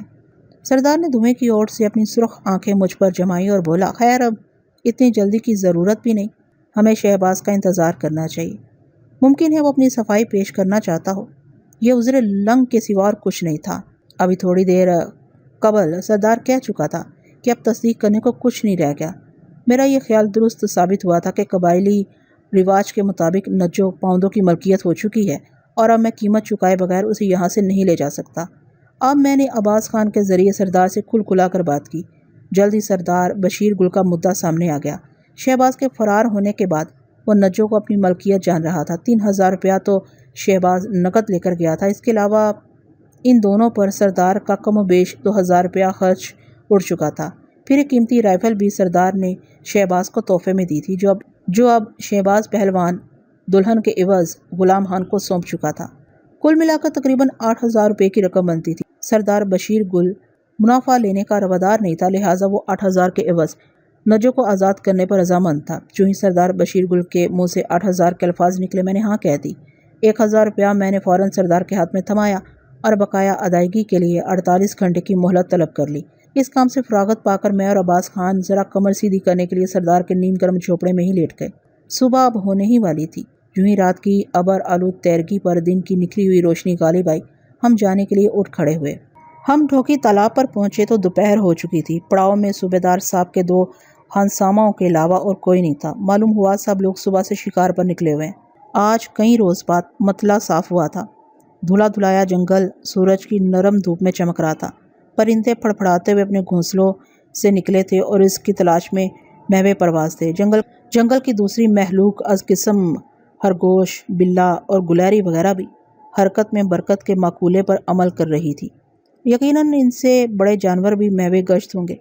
سردار نے دھوئیں کی اوٹ سے اپنی سرخ آنکھیں مجھ پر جمائی اور بولا، خیر اب اتنی جلدی کی ضرورت بھی نہیں، ہمیں شہباز کا انتظار کرنا چاہیے۔ ممکن ہے وہ اپنی صفائی پیش کرنا چاہتا ہو، یہ عذر لنگ کے سوا اور کچھ نہیں تھا۔ ابھی تھوڑی دیر قبل سردار کہہ چکا تھا کہ اب تصدیق کرنے کو کچھ نہیں رہ گیا۔ میرا یہ خیال درست ثابت ہوا تھا کہ قبائلی رواج کے مطابق نجو پاؤندوں کی ملکیت ہو چکی ہے اور اب میں قیمت چکائے بغیر اسے یہاں سے نہیں لے جا سکتا۔ اب میں نے عباس خان کے ذریعے سردار سے کھل کھلا کر بات کی۔ جلد ہی سردار بشیر گل کا مدعا سامنے آ گیا۔ شہباز کے فرار ہونے کے بعد وہ نجو کو اپنی ملکیت جان رہا تھا۔ 3000 روپیہ تو شہباز نقد لے کر گیا تھا، اس کے علاوہ ان دونوں پر سردار کا کم و بیش 2000 روپیہ خرچ اڑ چکا تھا۔ پھر ایک قیمتی رائفل بھی سردار نے شہباز کو تحفے میں دی تھی جو اب شہباز پہلوان دلہن کے عوض غلام خان کو سونپ چکا تھا۔ کل ملا کر تقریباً 8000 روپے کی رقم بنتی تھی۔ سردار بشیر گل منافع لینے کا روادار نہیں تھا، لہٰذا وہ 8000 کے عوض نجو کو آزاد کرنے پر رضامند تھا۔ جو ہی سردار بشیر گل کے منہ سے 8000 کے الفاظ نکلے، میں نے ہاں کہہ دی۔ 1000 روپیہ میں نے فوراً سردار کے ہاتھ میں تھمایا اور بقایا ادائیگی کے لیے 48 گھنٹے کی مہلت طلب کر لی۔ اس کام سے فراغت پا کر میں اور عباس خان ذرا کمر سیدھی کرنے کے لیے سردار کے نیم گرم جھوپڑے میں ہی لیٹ گئے۔ صبح اب ہونے ہی والی تھی۔ جو ہی رات کی ابر آلود تیرگی پر دن کی نکلی ہوئی روشنی غالب آئی، ہم جانے کے لیے اٹھ کھڑے ہوئے۔ ہم ڈھوکی تالاب پر پہنچے تو دوپہر ہو چکی تھی۔ پڑاؤ میں صوبیدار صاحب کے 2 ہنساماؤں کے علاوہ اور کوئی نہیں تھا۔ معلوم ہوا سب لوگ صبح سے شکار پر نکلے ہوئے ہیں۔ آج کئی روز بعد مطلع صاف ہوا تھا۔ دھلا دھلایا جنگل سورج کی نرم دھوپ میں چمک رہا تھا۔ پرندے پھڑپھڑاتے ہوئے اپنے گھونسلوں سے نکلے تھے اور اس کی تلاش میں محو پرواز تھے۔ جنگل کی دوسری محلوق از قسم خرگوش، بلّا اور گلیری وغیرہ بھی حرکت میں برکت کے مقولے پر عمل کر رہی تھی۔ یقیناً ان سے بڑے جانور بھی محو گشت ہوں گے،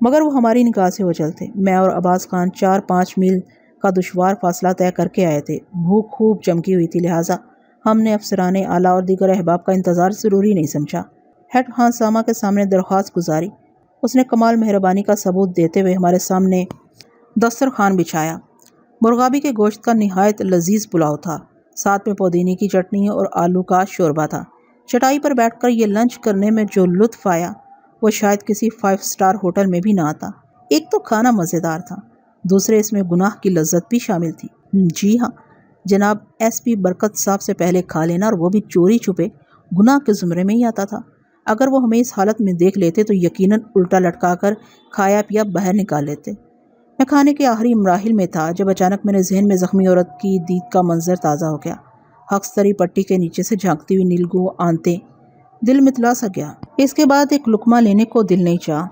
مگر وہ ہماری نگاہ سے اوجھل تھے۔ میں اور عباس خان 4-5 میل کا دشوار فاصلہ طے کر کے آئے تھے۔ بھوک خوب چمکی ہوئی تھی، لہٰذا ہم نے افسران اعلیٰ اور دیگر احباب کا انتظار ضروری نہیں سمجھا۔ ہیڈ ہنسامہ کے سامنے درخواست گزاری۔ اس نے کمال مہربانی کا ثبوت دیتے ہوئے ہمارے سامنے دسترخوان بچھایا۔ مرغابی کے گوشت کا نہایت لذیذ پلاؤ تھا، ساتھ میں پودینے کی چٹنی اور آلو کا شوربہ تھا۔ چٹائی پر بیٹھ کر یہ لنچ کرنے میں جو لطف آیا وہ شاید کسی 5 اسٹار ہوٹل میں بھی نہ آتا۔ ایک تو کھانا مزیدار تھا، دوسرے اس میں گناہ کی لذت بھی شامل تھی۔ جی ہاں جناب، ایس پی برکت صاحب سے پہلے کھا لینا، اور وہ بھی چوری چھپے، گناہ کے زمرے میں ہی آتا تھا۔ اگر وہ ہمیں اس حالت میں دیکھ لیتے تو یقیناً الٹا لٹکا کر کھایا پیا باہر نکال لیتے۔ میں کھانے کے آخری مراحل میں تھا جب اچانک میرے ذہن میں زخمی عورت کی دید کا منظر تازہ ہو گیا۔ ہکستری پٹی کے نیچے سے جھانکتی ہوئی نیلگو آنتیں، دل متلا سا گیا۔ اس کے بعد ایک لقمہ لینے کو دل نہیں چاہا۔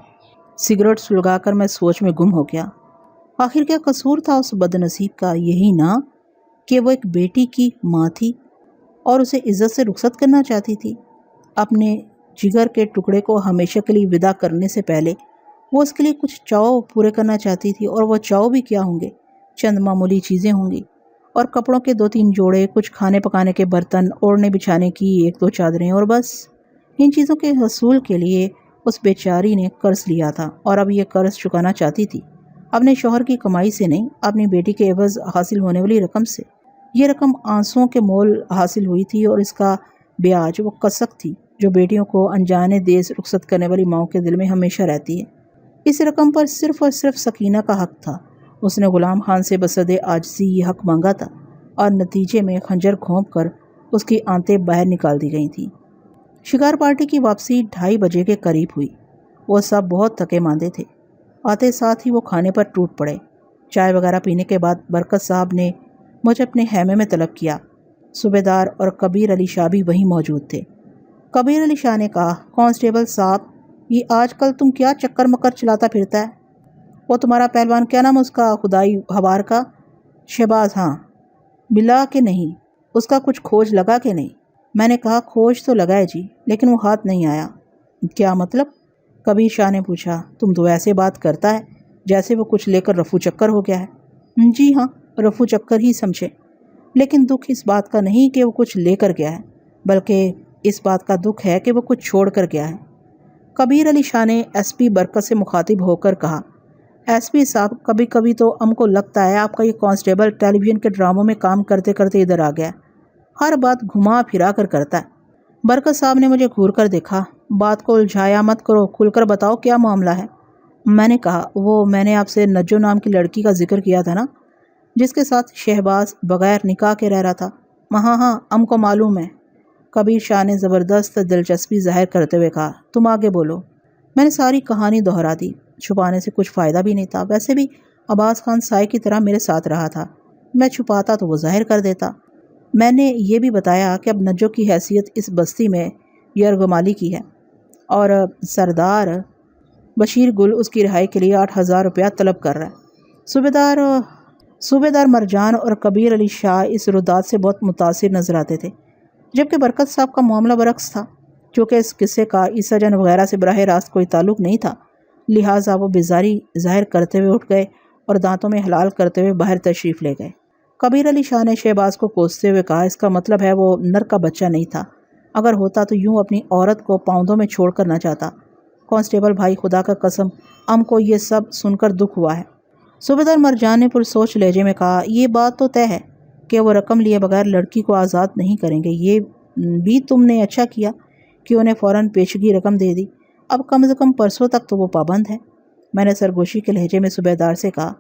سگریٹ سلگا کر میں سوچ میں گم ہو گیا۔ آخر کیا قصور تھا اس بد نصیب کا؟ یہی نہ کہ وہ ایک بیٹی کی ماں تھی اور اسے عزت سے رخصت کرنا چاہتی تھی۔ اپنے جگر کے ٹکڑے کو ہمیشہ کے لیے وداع کرنے سے پہلے وہ اس کے لیے کچھ چاؤ پورے کرنا چاہتی تھی، اور وہ چاؤ بھی کیا ہوں گے؟ چند معمولی چیزیں ہوں گی، اور کپڑوں کے 2-3 جوڑے، کچھ کھانے پکانے کے برتن، اوڑھنے بچھانے کی 1-2 چادریں، اور بس۔ ان چیزوں کے حصول کے لیے اس بیچاری نے قرض لیا تھا اور اب یہ قرض چکانا چاہتی تھی، اپنے شوہر کی کمائی سے نہیں، اپنی بیٹی کے عوض حاصل ہونے والی رقم سے۔ یہ رقم آنسوؤں کے مول حاصل ہوئی تھی، اور اس کا بیاج وہ کسک تھی جو بیٹیوں کو انجانے دیس رخصت کرنے والی ماؤں کے دل میں ہمیشہ رہتی ہے۔ اس رقم پر صرف اور صرف سکینہ کا حق تھا۔ اس نے غلام خان سے بصد عاجزی یہ حق مانگا تھا، اور نتیجے میں خنجر گھونپ کر اس کی آنتیں باہر نکال دی گئی تھیں۔ شکار پارٹی کی واپسی 2:30 بجے کے قریب ہوئی۔ وہ سب بہت تھکے ماندے تھے، آتے ساتھ ہی وہ کھانے پر ٹوٹ پڑے۔ چائے وغیرہ پینے کے بعد برکت صاحب نے مجھے اپنے خیمے میں طلب کیا۔ صوبیدار اور کبیر علی شاہ بھی وہیں موجود تھے۔ کبیر علی شاہ نے کہا، کانسٹیبل صاحب، یہ آج کل تم کیا چکر مکر چلاتا پھرتا ہے؟ وہ تمہارا پہلوان کیا نام اس کا خدائی حوار کا؟ شہباز، ہاں۔ ملا کہ نہیں؟ اس کا کچھ کھوج لگا کہ نہیں؟ میں نے کہا کھوج تو لگا ہے جی، لیکن وہ ہاتھ نہیں آیا۔ کیا مطلب؟ کبیر شاہ نے پوچھا۔ تم تو ایسے بات کرتا ہے جیسے وہ کچھ لے کر رفو چکر ہو گیا ہے۔ جی ہاں، رفو چکر ہی سمجھے، لیکن دکھ اس بات کا نہیں کہ وہ کچھ لے کر گیا ہے، بلکہ اس بات کا دکھ ہے کہ وہ کچھ چھوڑ کر گیا ہے۔ کبیر علی شاہ نے ایس پی برکت سے مخاطب ہو کر کہا، ایس پی صاحب، کبھی کبھی تو ہم کو لگتا ہے آپ کا یہ کانسٹیبل ٹیلی ویژن کے ڈراموں میں کام کرتے کرتے ادھر آ گیا، ہر بات گھما پھرا کر کرتا ہے۔ برکت صاحب نے مجھے گھور کر دیکھا۔ بات کو الجھایا مت کرو، کھل کر بتاؤ کیا معاملہ ہے؟ میں نے کہا، وہ میں نے آپ سے نجو نام کی لڑکی کا ذکر کیا تھا نا، جس کے ساتھ شہباز بغیر نکاح کے رہ رہا تھا۔ ہاں ہاں، ہم کو معلوم ہے۔ کبیر شاہ نے زبردست دلچسپی ظاہر کرتے ہوئے کہا، تم آگے بولو۔ میں نے ساری کہانی دہرا دی۔ چھپانے سے کچھ فائدہ بھی نہیں تھا، ویسے بھی عباس خان سائے کی طرح میرے ساتھ رہا تھا، میں چھپاتا تو وہ ظاہر کر دیتا۔ میں نے یہ بھی بتایا کہ اب نجو کی حیثیت اس بستی میں یرغمالی کی ہے، اور سردار بشیر گل اس کی رہائی کے لیے 8,000 روپیہ طلب کر رہا ہے۔ صوبیدار مرجان اور کبیر علی شاہ اس رداد سے بہت متاثر نظر آتے تھے، جبکہ برکت صاحب کا معاملہ برعکس تھا۔ چونکہ اس قصے کا عیسیٰ جان وغیرہ سے براہ راست کوئی تعلق نہیں تھا، لہٰذا وہ بیزاری ظاہر کرتے ہوئے اٹھ گئے اور دانتوں میں حلال کرتے ہوئے باہر تشریف لے گئے۔ کبیر علی شاہ نے شہباز کو کوستے ہوئے کہا، اس کا مطلب ہے وہ نر کا بچہ نہیں تھا، اگر ہوتا تو یوں اپنی عورت کو پاؤندوں میں چھوڑ کر نہ جاتا۔ کانسٹیبل بھائی، خدا کا قسم، ہم کو یہ سب سن کر دکھ ہوا ہے۔ صوبیدار مرجان نے پرسوچ لہجے میں کہا، یہ بات تو طے ہے کہ وہ رقم لیے بغیر لڑکی کو آزاد نہیں کریں گے۔ یہ بھی تم نے اچھا کیا کہ انہیں فوراً پیشگی رقم دے دی، اب کم از کم پرسوں تک تو وہ پابند ہے۔ میں نے سرگوشی کے لہجے میں صوبیدار سے کہا،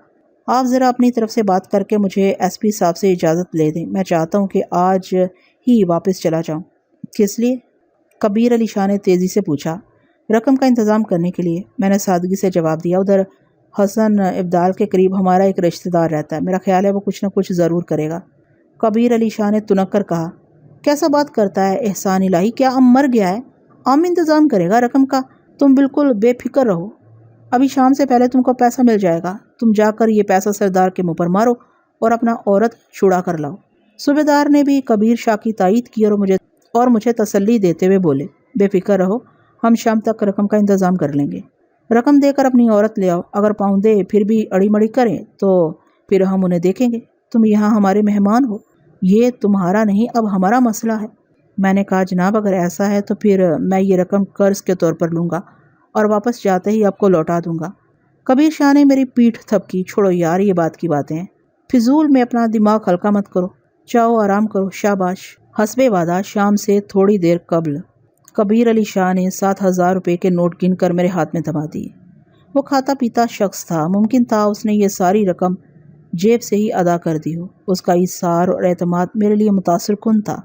آپ ذرا اپنی طرف سے بات کر کے مجھے ایس پی صاحب سے اجازت لے دیں، میں چاہتا ہوں کہ آج ہی واپس چلا جاؤں۔ کس لیے؟ کبیر علی شاہ نے تیزی سے پوچھا۔ رقم کا انتظام کرنے کے لیے، میں نے سادگی سے جواب دیا۔ ادھر حسن ابدال کے قریب ہمارا ایک رشتہ دار رہتا ہے، میرا خیال ہے وہ کچھ نہ کچھ ضرور کرے گا۔ کبیر علی شاہ نے تنک کر کہا، کیسا بات کرتا ہے احسان الہی، کیا ام مر گیا ہے؟ ام انتظام کرے گا رقم کا، تم بالکل بے فکر رہو، ابھی شام سے پہلے تم کو پیسہ مل جائے گا، تم جا کر یہ پیسہ سردار کے منہ پر مارو اور اپنا عورت چھڑا کر لاؤ۔ صوبیدار نے بھی کبیر شاہ کی تائید کی اور مجھے تسلی دیتے ہوئے بولے، بے فکر رہو، ہم شام تک رقم کا انتظام کر لیں گے۔ رقم دے کر اپنی عورت لے آؤ، اگر پاؤندے پھر بھی اڑی مڑی کریں تو پھر ہم انہیں دیکھیں گے، تم یہاں ہمارے مہمان ہو، یہ تمہارا نہیں اب ہمارا مسئلہ ہے۔ میں نے کہا، جناب اگر ایسا ہے تو پھر میں یہ رقم قرض کے طور پر لوں گا اور واپس جاتے ہی آپ کو لوٹا دوں گا۔ کبیر شاہ نے میری پیٹھ تھپکی، چھوڑو یار یہ بات کی باتیں ہیں، فضول میں اپنا دماغ ہلکا مت کرو، چاہو آرام کرو، شاباش۔ حسب وعدہ شام سے تھوڑی دیر قبل کبیر علی شاہ نے 7,000 روپے کے نوٹ گن کر میرے ہاتھ میں تھما دیے۔ وہ کھاتا پیتا شخص تھا، ممکن تھا اس نے یہ ساری رقم جیب سے ہی ادا کر دی ہو۔ اس کا ایثار اور اعتماد میرے لیے متاثر کن تھا۔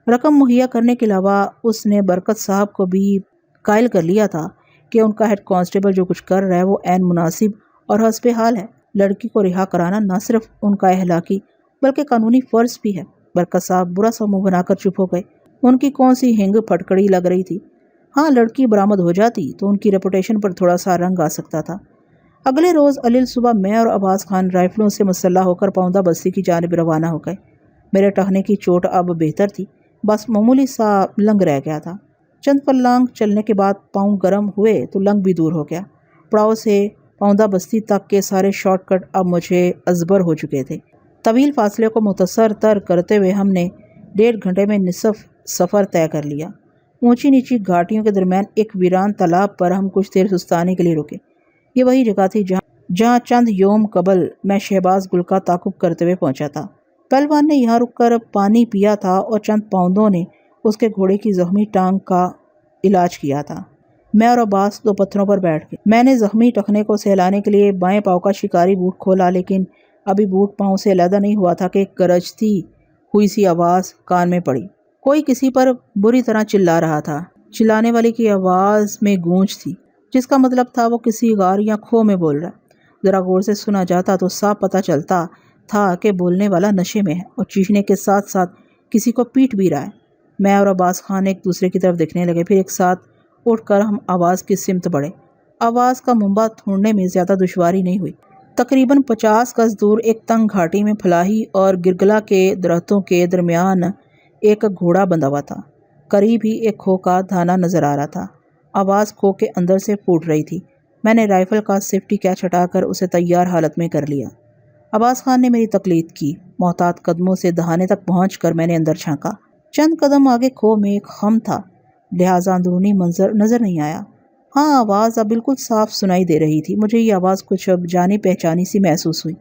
رقم مہیا کرنے کے علاوہ اس نے برکت صاحب کو بھی قائل کر لیا تھا کہ ان کا ہیڈ کانسٹیبل جو کچھ کر رہا ہے وہ عین مناسب اور حسب حال ہے۔ لڑکی کو رہا کرانا نہ صرف ان کا اخلاقی بلکہ قانونی فرض بھی ہے۔ برکت صاحب برا سا منہ بنا کر چپ ہو گئے، ان کی کون سی ہنگ پھٹکڑی لگ رہی تھی۔ ہاں، لڑکی برآمد ہو جاتی تو ان کی ریپوٹیشن پر تھوڑا سا رنگ آ سکتا تھا۔ اگلے روز علیل صبح میں اور عباس خان رائفلوں سے مسلح ہو کر پاؤندہ بستی کی جانب روانہ ہو گئے۔ میرے ٹہنے کی چوٹ اب بہتر تھی، بس معمولی سا لنگ رہ گیا تھا۔ چند پلانگ چلنے کے بعد پاؤں گرم ہوئے تو لنگ بھی دور ہو گیا۔ پڑاؤ سے پاؤندہ بستی تک کے سارے شارٹ کٹ اب مجھے ازبر ہو چکے تھے۔ طویل فاصلے کو مختصر تر کرتے ہوئے ہم نے 1.5 گھنٹے میں نصف سفر طے کر لیا۔ اونچی نیچی گھاٹیوں کے درمیان ایک ویران تالاب پر ہم کچھ دیر سستانے کے لیے رکے۔ یہ وہی جگہ تھی جہاں چند یوم قبل میں شہباز گل کا تعاقب کرتے ہوئے پہنچا تھا۔ پہلوان نے یہاں رک کر پانی پیا تھا اور چند پاؤندوں نے اس کے گھوڑے کی زخمی ٹانگ کا علاج کیا تھا۔ میں اور عباس 2 پتھروں پر بیٹھ گئے۔ میں نے زخمی ٹخنے کو سہلانے کے لیے بائیں پاؤں کا شکاری بوٹ کھولا، لیکن ابھی بوٹ پاؤں سے علیحدہ نہیں ہوا تھا کہ ایک گرجتی ہوئی سی آواز کان میں پڑی۔ کوئی کسی پر بری طرح چلا رہا تھا۔ چلانے والے کی آواز میں گونج تھی، جس کا مطلب تھا وہ کسی غار یا کھو میں بول رہا۔ ذرا غور سے سنا جاتا تو صاف پتہ چلتا تھا کہ بولنے والا نشے میں ہے اور چیخنے کے ساتھ ساتھ کسی کو پیٹ بھی رہا ہے۔ میں اور عباس خان ایک دوسرے کی طرف دیکھنے لگے، پھر ایک ساتھ اٹھ کر ہم آواز کی سمت بڑھے۔ آواز کا منبع ڈھونڈنے میں زیادہ دشواری نہیں ہوئی۔ تقریباً 50 گز دور ایک تنگ گھاٹی میں پھلاہی اور گرگلا کے درختوں کے درمیان ایک گھوڑا بندھا ہوا تھا۔ قریب ہی ایک کھو کا دھانا نظر آ رہا تھا۔ آواز کھو کے اندر سے پھوٹ رہی تھی۔ میں نے رائفل کا سیفٹی کیچ ہٹا کر اسے تیار حالت میں کر لیا۔ عباس خان نے میری تقلید کی۔ محتاط قدموں سے دہانے تک پہنچ کر میں نے اندر جھانکا۔ چند قدم آگے کھو میں ایک خم تھا، لہٰذا اندرونی منظر نظر نہیں آیا۔ ہاں، آواز اب بالکل صاف سنائی دے رہی تھی۔ مجھے یہ آواز کچھ اب جانی پہچانی سی محسوس ہوئی۔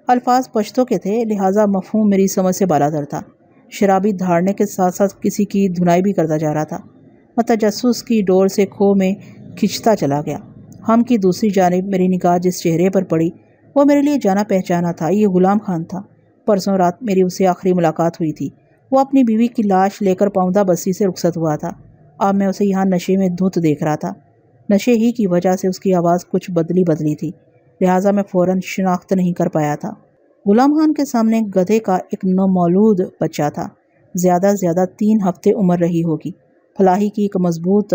الفاظ پشتو کے تھے، لہٰذا مفہوم میری سمجھ سے بالاتر تھا۔ شرابی دھاڑنے کے ساتھ ساتھ کسی کی دھنائی بھی کرتا جا رہا تھا۔ میں تجسس کی ڈور سے کھو میں کھنچتا چلا گیا۔ ہم کی دوسری جانب میری نگاہ جس چہرے پر پڑی وہ میرے لیے جانا پہچانا تھا۔ یہ غلام خان تھا۔ پرسوں رات میری اس سے آخری ملاقات ہوئی تھی۔ وہ اپنی بیوی کی لاش لے کر پاؤندہ بستی سے رخصت ہوا تھا۔ اب میں اسے یہاں نشے میں دھت دیکھ رہا تھا۔ نشے ہی کی وجہ سے اس کی آواز کچھ بدلی تھی، لہٰذا میں فوراً شناخت نہیں کر پایا تھا۔ غلام خان کے سامنے گدھے کا ایک نومولود بچہ تھا۔ زیادہ 3 ہفتے عمر رہی ہوگی۔ پھلاہی کی ایک مضبوط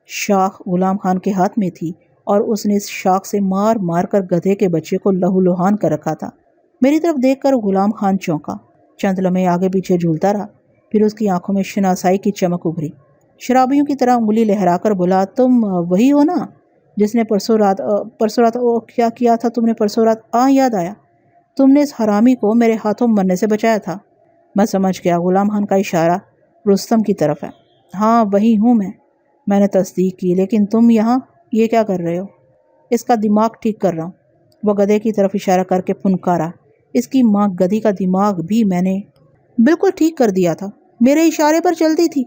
شاخ غلام خان کے ہاتھ میں تھی اور اس نے اس شاخ سے مار مار کر گدھے کے بچے کو لہو لہان کر رکھا تھا۔ میری طرف دیکھ کر غلام خان چونکا، چند لمحے آگے پیچھے جھولتا رہا، پھر اس کی آنکھوں میں شناسائی کی چمک ابھری۔ شرابیوں کی طرح انگلی لہرا کر بولا، تم وہی ہو نا جس نے پرسوں رات کیا کیا تھا تم نے پرسوں رات؟ یاد آیا، تم نے اس حرامی کو میرے ہاتھوں مرنے سے بچایا تھا۔ میں سمجھ گیا غلام خان کا اشارہ رستم کی طرف ہے۔ ہاں وہی ہوں میں نے تصدیق کی، لیکن تم یہاں یہ کیا کر رہے ہو؟ اس کا دماغ ٹھیک کر رہا ہوں۔ وہ گدھے کی طرف اشارہ کر کے پھنکارا۔ اس کی ماں گدھی کا دماغ بھی میں نے بالکل ٹھیک کر دیا تھا، میرے اشارے پر چلتی تھی،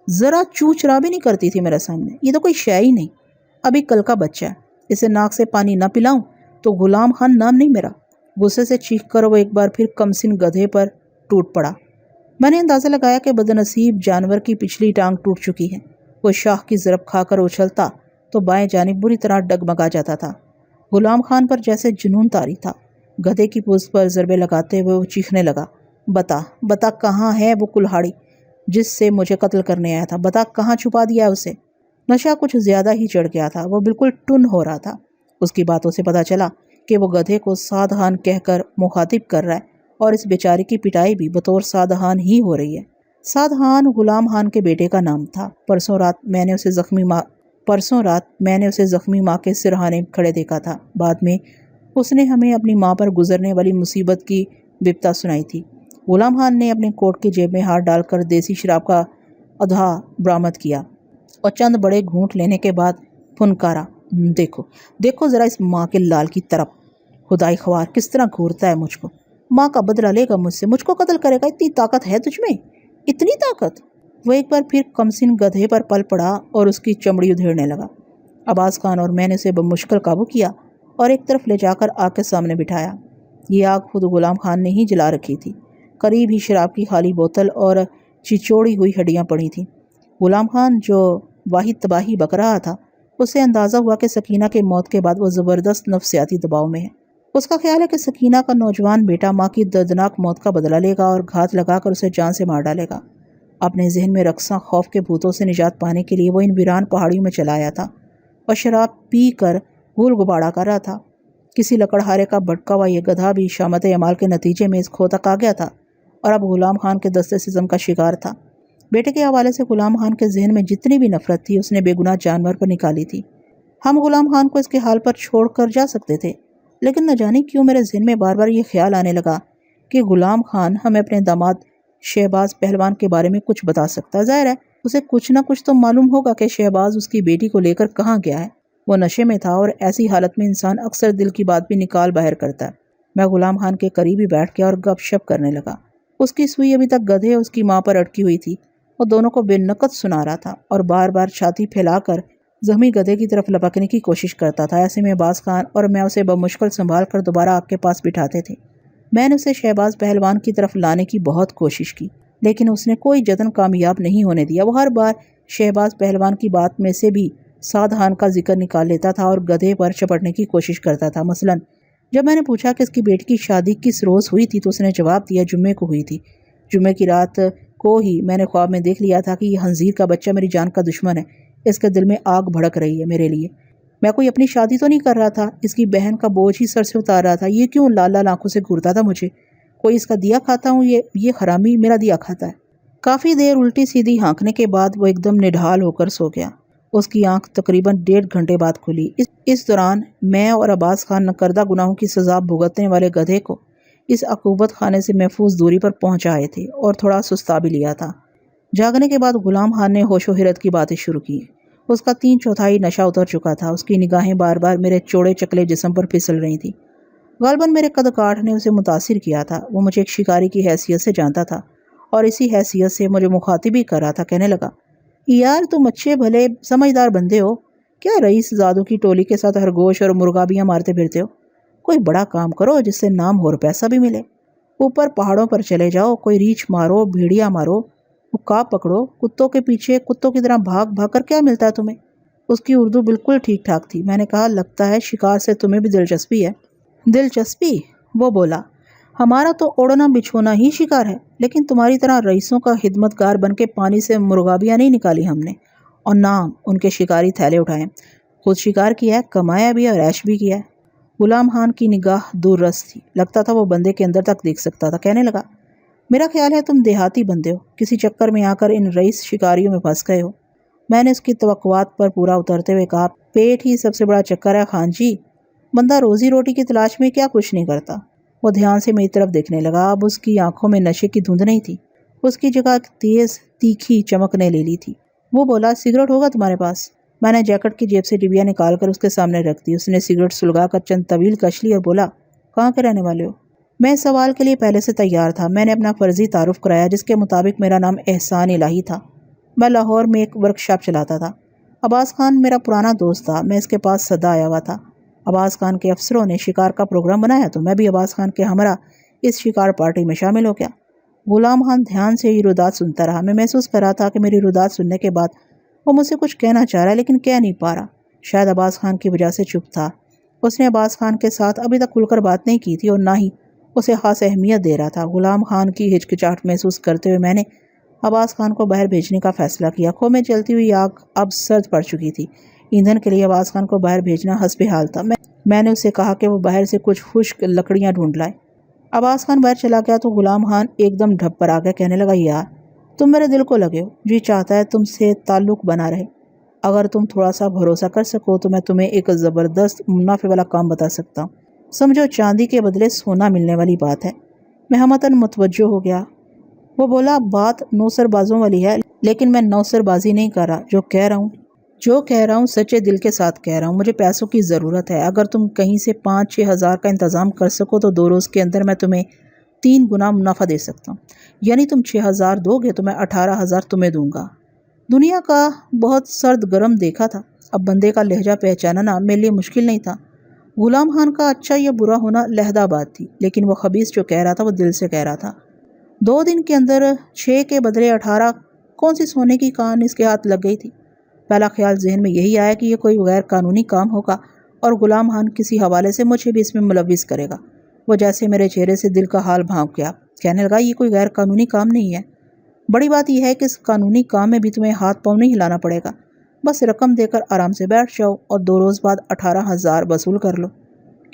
ذرا چوچرا بھی نہیں کرتی تھی میرے سامنے۔ یہ تو کوئی شے ہی نہیں، ابھی کل کا بچہ ہے، اسے ناک سے پانی نہ پلاؤں تو غلام خان نام نہیں میرا۔ غصے سے چیخ کر وہ ایک بار پھر کمسن گدھے پر ٹوٹ پڑا۔ میں نے اندازہ لگایا کہ بدنصیب جانور کی پچھلی ٹانگ ٹوٹ چکی ہے۔ وہ شاخ کی ضرب کھا کر اچھلتا تو بائیں جانب بری طرح ڈگمگا جاتا تھا۔ غلام خان پر جیسے جنون طاری تھا۔ گدھے کی پوزھ پر ضربے لگاتے ہوئے وہ چیخنے لگا، بتا کہاں ہے وہ کلہاڑی جس سے مجھے قتل کرنے آیا تھا؟ بتا کہاں چھپا دیا اسے؟ نشہ کچھ زیادہ ہی چڑھ گیا تھا، وہ بالکل ٹن ہو رہا تھا۔ اس کی باتوں سے پتا چلا کہ وہ گدھے کو سادھان کہہ کر مخاطب کر رہا ہے اور اس بیچارے کی پٹائی بھی بطور سادھان ہی ہو رہی ہے۔ سادھان غلام خان کے بیٹے کا نام تھا۔ پرسوں رات میں نے اسے زخمی ماں کے سرہانے کھڑے دیکھا تھا۔ بعد میں اس نے ہمیں اپنی ماں پر گزرنے والی مصیبت کی بپتا سنائی تھی۔ غلام خان نے اپنے کوٹ کی جیب میں ہاتھ ڈال کر دیسی شراب کا ادھا برآمد کیا اور چند بڑے گھونٹ لینے کے بعد پھنکارا، دیکھو ذرا اس ماں کے لال کی طرف، خدائی خوار کس طرح گھورتا ہے مجھ کو۔ ماں کا بدلہ لے گا مجھ سے، مجھ کو قتل کرے گا۔ اتنی طاقت ہے تجھ میں، اتنی طاقت؟ وہ ایک بار پھر کمسن گدھے پر پل پڑا اور اس کی چمڑی ادھیڑنے لگا۔ عباس خان اور میں نے اسے بمشکل قابو کیا اور ایک طرف لے جا کر آگ کے سامنے بٹھایا۔ یہ آگ خود غلام خان نے ہی جلا رکھی تھی۔ قریب ہی شراب کی خالی بوتل اور چچوڑی ہوئی ہڈیاں پڑی تھیں۔ غلام خان جو واحد تباہی بک رہا تھا، اسے اندازہ ہوا کہ سکینہ کے موت کے بعد وہ زبردست نفسیاتی دباؤ میں ہے۔ اس کا خیال ہے کہ سکینہ کا نوجوان بیٹا ماں کی دردناک موت کا بدلہ لے گا اور گھات لگا کر اسے جان سے مار ڈالے گا۔ اپنے ذہن میں رقصاں خوف کے بھوتوں سے نجات پانے کے لیے وہ ان ویران پہاڑیوں میں چلا آیا تھا اور شراب پی کر گول گباڑا کر رہا تھا۔ کسی لکڑہارے کا بھٹکا ہوا یہ گدھا بھی شامت اعمال کے نتیجے میں اس کھو تک آ گیا تھا اور اب غلام خان کے دستے ستم کا شکار تھا۔ بیٹے کے حوالے سے غلام خان کے ذہن میں جتنی بھی نفرت تھی اس نے بے گناہ جانور پر نکالی تھی۔ ہم غلام خان کو اس کے حال پر چھوڑ کر جا سکتے تھے، لیکن نہ جانے کیوں میرے ذہن میں بار بار یہ خیال آنے لگا کہ غلام خان ہمیں اپنے داماد شہباز پہلوان کے بارے میں کچھ بتا سکتا۔ ظاہر ہے اسے کچھ نہ کچھ تو معلوم ہوگا کہ شہباز اس کی بیٹی کو لے کر کہاں گیا ہے۔ وہ نشے میں تھا اور ایسی حالت میں انسان اکثر دل کی بات بھی نکال باہر کرتا ہے۔ میں غلام خان کے قریب ہی بیٹھ گیا اور گپ شپ کرنے لگا۔ اس کی سوئی ابھی تک گدھے اس کی ماں پر اٹکی ہوئی تھی۔ وہ دونوں کو بے نقط سنا رہا تھا اور بار بار چھاتی پھیلا کر زخمی گدھے کی طرف لپکنے کی کوشش کرتا تھا۔ ایسے میں عباس خان اور میں اسے بمشکل سنبھال کر دوبارہ آگ کے پاس بٹھاتے تھے۔ میں نے اسے شہباز پہلوان کی طرف لانے کی بہت کوشش کی، لیکن اس نے کوئی جتن کامیاب نہیں ہونے دیا۔ وہ ہر بار شہباز پہلوان کی بات میں سے بھی سادھان کا ذکر نکال لیتا تھا اور گدھے پر چپٹنے کی کوشش کرتا تھا۔ مثلاً جب میں نے پوچھا کہ اس کی بیٹی کی شادی کس روز ہوئی تھی تو اس نے جواب دیا جمعے کو ہوئی تھی۔ جمعے کی رات کو ہی میں نے خواب میں دیکھ لیا تھا کہ یہ خنزیر کا بچہ میری جان کا دشمن ہے، اس کے دل میں آگ بھڑک رہی ہے میرے لیے۔ میں کوئی اپنی شادی تو نہیں کر رہا تھا، اس کی بہن کا بوجھ ہی سر سے اتار رہا تھا۔ یہ کیوں لال لال آنکھوں سے گھورتا تھا مجھے؟ کوئی اس کا دیا کھاتا ہوں؟ یہ حرامی میرا دیا کھاتا ہے۔ کافی دیر الٹی سیدھی ہانکنے کے بعد وہ ایک دم نڈھال ہو کر سو گیا۔ اس کی آنکھ تقریباً 1.5 گھنٹے بعد کھلی۔ اس دوران میں اور عباس خان نکردہ گناہوں کی سزا بھگتنے والے گدھے کو اس عقوبت خانے سے محفوظ دوری پر پہنچ آئے تھے اور تھوڑا سستا بھی لیا تھا۔ جاگنے کے بعد غلام خان نے ہوش و حیرت کی باتیں شروع کی۔ اس کا 3/4 نشہ اتر چکا تھا۔ اس کی نگاہیں بار بار میرے چوڑے چکلے جسم پر پھسل رہی تھیں۔ غالباً میرے قد کاٹ نے اسے متاثر کیا تھا۔ وہ مجھے ایک شکاری کی حیثیت سے جانتا تھا اور اسی حیثیت سے مجھے مخاطب بھی کر رہا تھا۔ کہنے لگا، یار تم اچھے بھلے سمجھدار بندے ہو، کیا رئیس زادوں کی ٹولی کے ساتھ خرگوش اور مرغابیاں مارتے پھرتے ہو؟ کوئی بڑا کام کرو جس سے نام اور پیسہ بھی ملے۔ اوپر پہاڑوں پر چلے جاؤ، کوئی ریچھ مارو، بھیڑیا مارو، عقاب پکڑو، کتوں کے پیچھے کتوں کی طرح بھاگ بھاگ کر کیا ملتا ہے تمہیں؟ اس کی اردو بالکل ٹھیک ٹھاک تھی۔ میں نے کہا، لگتا ہے شکار سے تمہیں بھی دلچسپی ہے۔ دلچسپی؟ وہ بولا، ہمارا تو اوڑنا بچھونا ہی شکار ہے، لیکن تمہاری طرح رئیسوں کا خدمتگار بن کے پانی سے مرغابیاں نہیں نکالی ہم نے، اور نہ ان کے شکاری تھیلے اٹھائے۔ خود شکار کیا ہے، کمایا بھی اور عیش بھی کیا ہے۔ غلام خان کی نگاہ دور رس تھی، لگتا تھا وہ بندے کے اندر تک دیکھ سکتا تھا۔ کہنے لگا، میرا خیال ہے تم دیہاتی بندے ہو، کسی چکر میں آ کر ان رئیس شکاریوں میں پھنس گئے ہو۔ میں نے اس کی توقعات پر پورا اترتے ہوئے کہا، پیٹ ہی سب سے بڑا چکر ہے خان جی، بندہ روزی روٹی کی تلاش میں کیا کچھ نہیں کرتا۔ وہ دھیان سے میری طرف دیکھنے لگا۔ اب اس کی آنکھوں میں نشے کی دھند نہیں تھی، اس کی جگہ تیز تیکھی چمک نے لے لی تھی۔ وہ بولا، سگریٹ ہوگا تمہارے پاس؟ میں نے جیکٹ کی جیب سے ڈبیا نکال کر اس کے سامنے رکھ دی۔ اس نے سگریٹ سلگا کر چند طویل کش لی اور بولا، کہاں کے رہنے والے ہو؟ میں اس سوال کے لیے پہلے سے تیار تھا۔ میں نے اپنا فرضی تعارف کرایا، جس کے مطابق میرا نام احسان الہی تھا۔ میں لاہور میں ایک ورکشاپ چلاتا تھا۔ عباس خان میرا پرانا دوست تھا، میں اس کے پاس سدا آیا ہوا تھا۔ عباس خان کے افسروں نے شکار کا پروگرام بنایا تو میں بھی عباس خان کے ہمراہ اس شکار پارٹی میں شامل ہو گیا۔ غلام خان دھیان سے یہ رودات سنتا رہا۔ میں محسوس کر رہا تھا کہ میری رودات سننے کے بعد وہ مجھ سے کچھ کہنا چاہ رہا ہے، لیکن کہہ نہیں پا رہا۔ شاید عباس خان کی وجہ سے چپ تھا۔ اس نے عباس خان کے ساتھ ابھی تک کھل کر بات نہیں کی تھی اور نہ ہی اسے خاص اہمیت دے رہا تھا۔ غلام خان کی ہچکچاہٹ محسوس کرتے ہوئے میں نے عباس خان کو باہر بھیجنے کا فیصلہ کیا۔ کھو میں جلتی ہوئی آگ اب سرد پڑ چکی تھی۔ ایندھن کے لیے عباس خان کو باہر بھیجنا حسب حال تھا۔ میں نے اسے کہا کہ وہ باہر سے کچھ خشک لکڑیاں ڈھونڈ لائے۔ عباس خان باہر چلا گیا تو غلام خان ایک دم ڈھپ پر آ گیا۔ کہنے لگا، یار تم میرے دل کو لگے ہو، جی چاہتا ہے تم سے تعلق بنا رہے۔ اگر تم تھوڑا سا بھروسہ کر سکو تو میں تمہیں ایک زبردست منافع والا کام بتا سکتا ہوں۔ سمجھو چاندی کے بدلے سونا ملنے والی بات ہے۔ میں ہمتاً متوجہ ہو گیا۔ وہ بولا، بات نوسر بازوں والی ہے، لیکن میں نوسر بازی نہیں کر رہا۔ جو کہہ رہا ہوں سچے دل کے ساتھ کہہ رہا ہوں۔ مجھے پیسوں کی ضرورت ہے۔ اگر تم کہیں سے 5-6 ہزار کا انتظام کر سکو تو 2 روز کے اندر میں تمہیں 3 گنا منافع دے سکتا ہوں۔ یعنی تم 6,000 دو گے تو میں 18,000 تمہیں دوں گا۔ دنیا کا بہت سرد گرم دیکھا تھا، اب بندے کا لہجہ پہچاننا میرے لیے مشکل نہیں تھا۔ غلام خان کا اچھا یا برا ہونا لہدہ بات تھی، لیکن وہ خبیث جو کہہ رہا تھا وہ دل سے کہہ رہا تھا۔ 2 دن کے اندر 6 کے بدلے 18 کون سی سونے کی کان اس کے ہاتھ لگ گئی تھی۔ پہلا خیال ذہن میں یہی آیا کہ یہ کوئی غیر قانونی کام ہوگا اور غلام خان کسی حوالے سے مجھے بھی اس میں ملوث کرے گا۔ وہ جیسے میرے چہرے سے دل کا حال بھانپ گیا۔ کہنے لگا، یہ کوئی غیر قانونی کام نہیں ہے۔ بڑی بات یہ ہے کہ اس قانونی کام میں بھی تمہیں ہاتھ پاؤں نہیں ہلانا پڑے گا، بس رقم دے کر آرام سے بیٹھ جاؤ اور 2 روز بعد 18,000 وصول کر لو۔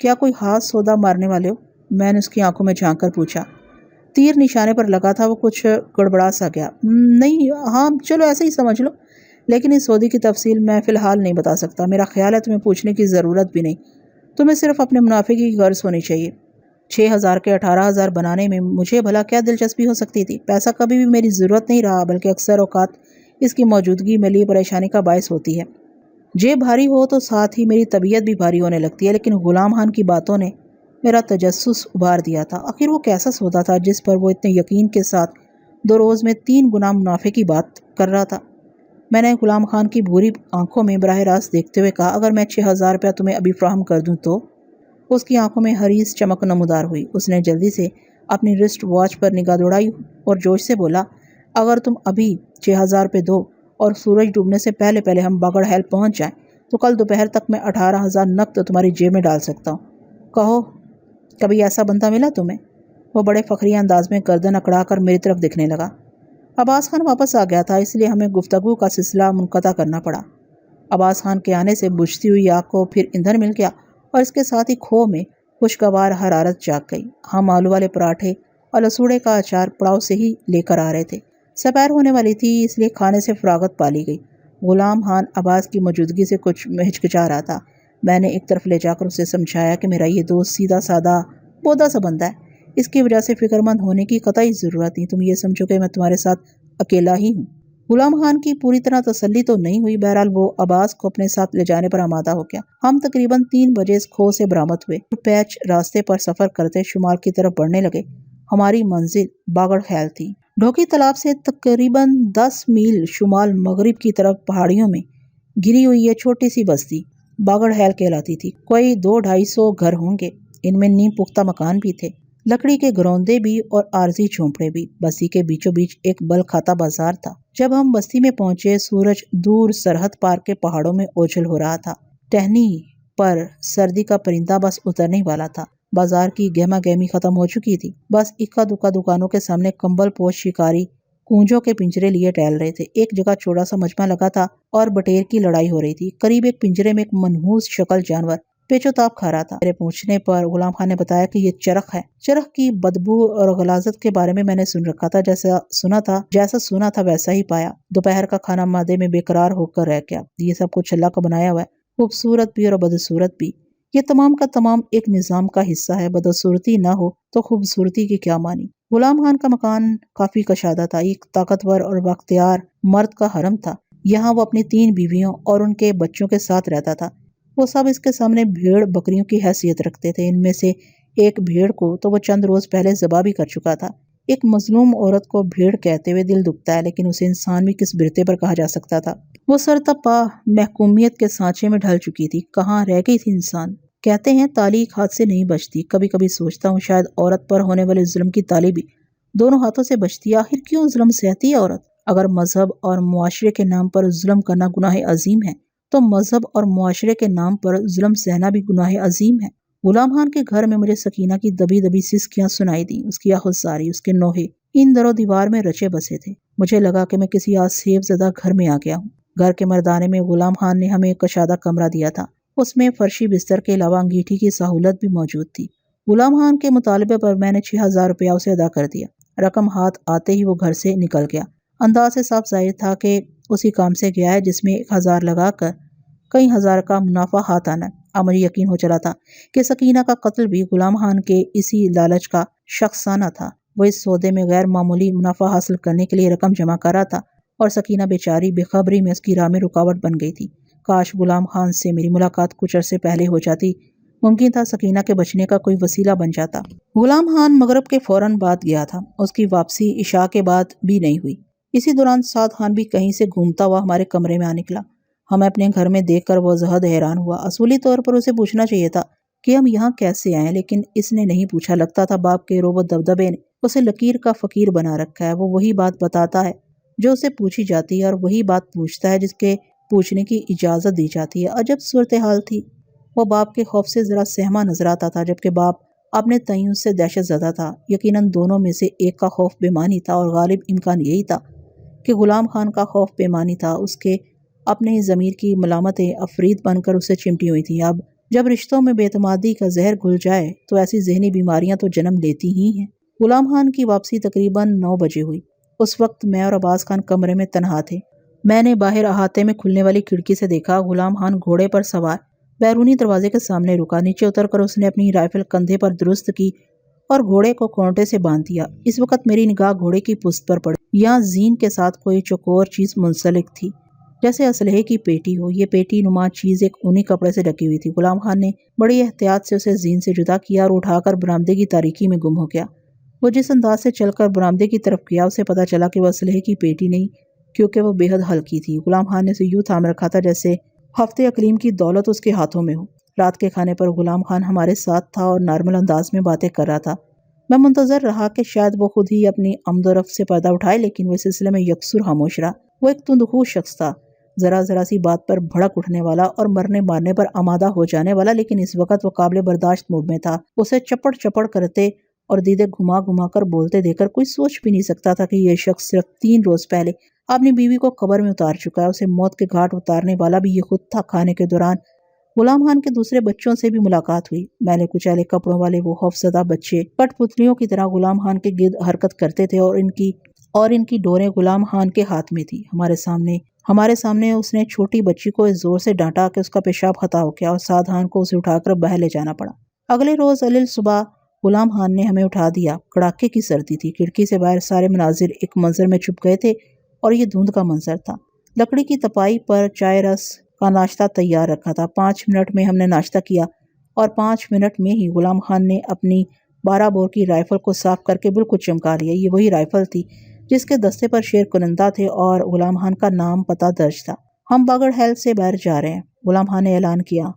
کیا کوئی خاص سودا مارنے والے ہو؟ میں نے اس کی آنکھوں میں جھانک کر پوچھا۔ تیر نشانے پر لگا تھا۔ وہ کچھ گڑبڑا سا گیا۔ نہیں، ہاں چلو ایسے ہی سمجھ لو، لیکن اس سودے کی تفصیل میں فی الحال نہیں بتا سکتا۔ میرا خیال ہے تمہیں پوچھنے کی ضرورت بھی نہیں، تمہیں صرف اپنے منافع کی غرض ہونی چاہیے۔ 6,000 کے 18,000 بنانے میں مجھے بھلا کیا دلچسپی ہو سکتی تھی؟ پیسہ کبھی بھی میری ضرورت نہیں رہا، بلکہ اکثر اوقات اس کی موجودگی میرے لیے پریشانی کا باعث ہوتی ہے۔ جیب بھاری ہو تو ساتھ ہی میری طبیعت بھی بھاری ہونے لگتی ہے۔ لیکن غلام خان کی باتوں نے میرا تجسس ابھار دیا تھا۔ آخر وہ کیسا سودا تھا جس پر وہ اتنے یقین کے ساتھ 2 روز میں 3 گنا منافع کی بات کر رہا تھا؟ میں نے غلام خان کی بھوری آنکھوں میں براہ راست دیکھتے ہوئے کہا، اگر میں 6,000 روپیہ تمہیں ابھی فراہم کر دوں تو؟ اس کی آنکھوں میں حریص چمک نمودار ہوئی۔ اس نے جلدی سے اپنی رسٹ واچ پر نگاہ دوڑائی اور جوش سے بولا، اگر تم ابھی 6,000 روپے دو اور سورج ڈوبنے سے پہلے پہلے ہم باگڑ ہیل پہنچ جائیں تو کل دوپہر تک میں 18,000 نقد تمہاری جیب میں ڈال سکتا ہوں۔ کہو، کبھی ایسا بندہ ملا تمہیں؟ وہ بڑے فخریہ انداز میں گردن اکڑا کر میری طرف دیکھنے لگا۔ عباس خان واپس آ گیا تھا، اس لیے ہمیں گفتگو کا سلسلہ منقطع کرنا پڑا۔ عباس خان کے آنے سے بجھتی ہوئی آگ کو پھر ایندھن مل گیا اور اس کے ساتھ ہی کھو میں خوشگوار حرارت جاگ گئی۔ ہم آلو والے پراٹھے اور لسوڑے کا اچار پڑاؤ سے ہی لے کر آ رہے تھے۔ سپہر ہونے والی تھی، اس لیے کھانے سے فراغت پا لی گئی۔ غلام خان عباس کی موجودگی سے کچھ ہچکچا رہا تھا۔ میں نے ایک طرف لے جا کر اسے سمجھایا کہ میرا یہ دوست سیدھا سادہ بودا سا بندہ ہے، اس کی وجہ سے فکر مند ہونے کی قطعی ضرورت نہیں، تم یہ سمجھو کہ میں تمہارے ساتھ اکیلا ہی ہوں۔ غلام خان کی پوری طرح تسلی تو نہیں ہوئی، بہرحال وہ عباس کو اپنے ساتھ لے جانے پر آمادہ ہو گیا۔ ہم تقریباً 3 بجے اس کھو سے برآمد ہوئے، پیچ راستے پر سفر کرتے شمال کی طرف بڑھنے لگے۔ ہماری منزل باگڑ خیل تھی۔ ڈھوکی تالاب سے تقریباً 10 میل شمال مغرب کی طرف پہاڑیوں میں گھری ہوئی یہ چھوٹی سی بستی باگڑ خیل کہلاتی تھی۔ کوئی 200-250 گھر ہوں گے، ان میں نیم پختہ مکان بھی تھے، لکڑی کے گروندے بھی اور عارضی جھونپڑے بھی۔ بستی کے بیچوں بیچ ایک بل کھاتا بازار تھا۔ جب ہم بستی میں پہنچے، سورج دور سرحد پار کے پہاڑوں میں اوجھل ہو رہا تھا۔ ٹہنی پر سردی کا پرندہ بس اترنے والا تھا۔ بازار کی گہما گہمی ختم ہو چکی تھی، بس اکا دکا دکانوں کے سامنے کمبل پوش شکاری کونجوں کے پنجرے لیے ٹہل رہے تھے۔ ایک جگہ چوڑا سا مجمع لگا تھا اور بٹیر کی لڑائی ہو رہی تھی۔ قریب ایک پنجرے میں ایک منحوس شکل جانور پیچ و تاب کھا رہا تھا۔ میرے پوچھنے پر غلام خان نے بتایا کہ یہ چرخ ہے۔ چرخ کی بدبو اور غلاظت کے بارے میں نے سن رکھا تھا، جیسا سنا تھا ویسا ہی پایا۔ دوپہر کا کھانا معدے میں بے قرار ہو کر رہ گیا۔ یہ سب کچھ اللہ کا بنایا ہوا ہے، خوبصورت بھی اور بدصورت بھی۔ یہ تمام کا تمام ایک نظام کا حصہ ہے۔ بدصورتی نہ ہو تو خوبصورتی کی کیا معنی؟ غلام خان کا مکان کافی کشادہ تھا، ایک طاقتور اور بااختیار مرد کا حرم تھا۔ یہاں وہ اپنی 3 بیویوں اور ان کے بچوں کے ساتھ رہتا تھا۔ وہ سب اس کے سامنے بھیڑ بکریوں کی حیثیت رکھتے تھے۔ ان میں سے ایک بھیڑ کو تو وہ چند روز پہلے ذبح بھی کر چکا تھا۔ ایک مظلوم عورت کو بھیڑ کہتے ہوئے دل دکھتا ہے، لیکن اسے انسان بھی کس برتے پر کہا جا سکتا تھا؟ وہ سرتپا محکومیت کے سانچے میں ڈھل چکی تھی، کہاں رہ گئی تھی انسان؟ کہتے ہیں تالی ایک ہاتھ سے نہیں بچتی۔ کبھی کبھی سوچتا ہوں شاید عورت پر ہونے والے ظلم کی تالی بھی دونوں ہاتھوں سے بچتی۔ آخر کیوں ظلم سہتی ہے عورت؟ اگر مذہب اور معاشرے کے نام پر ظلم کرنا گناہ عظیم ہے، تو مذہب اور معاشرے کے نام پر ظلم سہنا بھی گناہ عظیم ہے۔ غلام خان کے گھر میں مجھے سکینہ کی دبی دبی سسکیاں سنائی دیں، اس کی آہوازاری، اس کے نوحے ان در و دیوار میں رچے بسے تھے۔ مجھے لگا کہ میں کسی آسیب زدہ گھر میں آ گیا ہوں۔ گھر کے مردانے میں غلام خان نے ہمیں ایک کشادہ کمرہ دیا تھا، اس میں فرشی بستر کے علاوہ انگیٹھی کی سہولت بھی موجود تھی۔ غلام خان کے مطالبے پر میں نے 6000 روپیہ اسے ادا کر دیا۔ رقم ہاتھ آتے ہی وہ گھر سے نکل گیا۔ انداز سے صاف ظاہر تھا کہ اسی کام سے گیا ہے جس میں 1000 لگا کر کئی ہزار کا منافع ہاتھ آنا ہے۔ اب مجھے یقین ہو چلا تھا کہ سکینہ کا قتل بھی غلام خان کے اسی لالچ کا شخصانہ تھا۔ وہ اس سودے میں غیر معمولی منافع حاصل کرنے کے لیے رقم جمع کر رہا تھا، اور سکینہ بیچاری بے خبری میں اس کی راہ میں رکاوٹ بن گئی تھی۔ کاش غلام خان سے میری ملاقات کچھ عرصے پہلے ہو جاتی، ممکن تھا سکینہ کے بچنے کا کوئی وسیلہ بن جاتا۔ غلام خان مغرب کے فوراً بعد گیا تھا، اس کی واپسی عشاء کے بعد بھی نہیں ہوئی۔ اسی دوران سعد خان بھی کہیں سے گھومتا ہوا ہمارے کمرے میں آ نکلا۔ ہمیں اپنے گھر میں دیکھ کر وہ زہد حیران ہوا۔ اصولی طور پر اسے پوچھنا چاہیے تھا کہ ہم یہاں کیسے آئے، لیکن اس نے نہیں پوچھا۔ لگتا تھا باپ کے روب و دبدبے نے اسے لکیر کا فقیر بنا رکھا ہے۔ وہ وہی بات بتاتا ہے جو اسے پوچھی جاتی ہے، اور وہی بات پوچھتا ہے جس کے پوچھنے کی اجازت دی جاتی ہے۔ عجب صورتحال تھی۔ وہ باپ کے خوف سے ذرا سہما نظر آتا تھا، جبکہ باپ اپنے تعین سے دہشت زدہ تھا۔ یقیناً دونوں میں سے ایک کا خوف بےمانی تھا، اور غالب امکان یہی تھا کہ غلام خان کا خوف بےمانی تھا۔ اس کے اپنے ہی ضمیر کی ملامتیں افرید بن کر اسے چمٹی ہوئی تھیں۔ اب جب رشتوں میں بے اعتمادی کا زہر گھل جائے تو ایسی ذہنی بیماریاں تو جنم لیتی ہی ہیں۔ غلام خان کی واپسی تقریباً 9 بجے ہوئی۔ اس وقت میں اور عباس خان کمرے میں تنہا تھے۔ میں نے باہر احاطے میں کھلنے والی کھڑکی سے دیکھا، غلام خان گھوڑے پر سوار بیرونی دروازے کے سامنے رکا۔ نیچے اتر کر اس نے اپنی رائفل کندھے پر درست کی اور گھوڑے کو کونٹے سے باندھ دیا۔ اس وقت میری نگاہ گھوڑے کی پشت پر پڑی۔ یہاں زین کے ساتھ کوئی چوکور چیز منسلک تھی، جیسے اسلحے کی پیٹی ہو۔ یہ پیٹی نما چیز ایک اونی کپڑے سے ڈھکی ہوئی تھی۔ غلام خان نے بڑی احتیاط سے اسے زین سے جدا کیا اور اٹھا کر برآمدے کی تاریکی میں گم ہو گیا۔ وہ جس انداز سے چل کر برآمدے کی طرف گیا، اسے پتہ چلا کہ وہ اسلحے کی پیٹی نہیں، کیونکہ وہ بے حد ہلکی تھی۔ غلام خان نے اسے یوں تھام رکھا تھا جیسے ہفتے اقلیم کی دولت اس کے ہاتھوں میں ہو۔ رات کے کھانے پر غلام خان ہمارے ساتھ تھا اور نارمل انداز میں باتیں کر رہا تھا۔ میں منتظر رہا کہ شاید وہ خود ہی اپنی آمد و رفت سے پردہ اٹھائے، لیکن وہ اس سلسلے میں یکسر خاموش رہا۔ وہ ایک تندخو شخص تھا، ذرا سی بات پر بھڑک اٹھنے والا اور مرنے مارنے پر آمادہ ہو جانے والا، لیکن اس وقت وہ قابل برداشت موڈ میں تھا۔ اسے چپڑ کرتے اور دیدے گھما کر بولتے دیکھ کر کوئی سوچ بھی نہیں سکتا تھا کہ یہ شخص صرف 3 روز پہلے اپنی بیوی کو قبر میں اتار چکا ہے، اسے موت کے گھاٹ اتارنے والا بھی یہ خود تھا۔ کھانے کے دوران غلام خان کے دوسرے بچوں سے بھی ملاقات ہوئی۔ میلے کچیلے کپڑوں والے وہ خوفزدہ بچے کٹ پتلیوں کی طرح غلام خان کے گرد حرکت کرتے تھے اور ان کی ڈوریں غلام خان کے ہاتھ میں تھی۔ ہمارے سامنے اس نے چھوٹی بچی کو اس زور سے ڈانٹا کہ اس کا پیشاب خطا ہو گیا اور سعد خان کو اسے اٹھا کر باہر لے جانا پڑا۔ اگلے روز علیل صبح غلام خان نے ہمیں اٹھا دیا۔ کڑاکے کی سردی تھی، کھڑکی سے باہر سارے مناظر ایک منظر میں چھپ گئے تھے اور یہ دھند کا منظر تھا۔ لکڑی کی تپائی پر چائے رس کا ناشتہ تیار رکھا تھا۔ 5 منٹ میں ہم نے ناشتہ کیا اور 5 منٹ میں ہی غلام خان نے اپنی 12 بور کی رائفل کو صاف کر کے بالکل چمکا لیا۔ یہ وہی رائفل تھی جس کے دستے پر شیر کنندہ تھے اور غلام خان کا نام پتہ درج تھا۔ ہم باگڑ ہیل سے باہر جا رہے ہیں، غلام خان نے اعلان کیا۔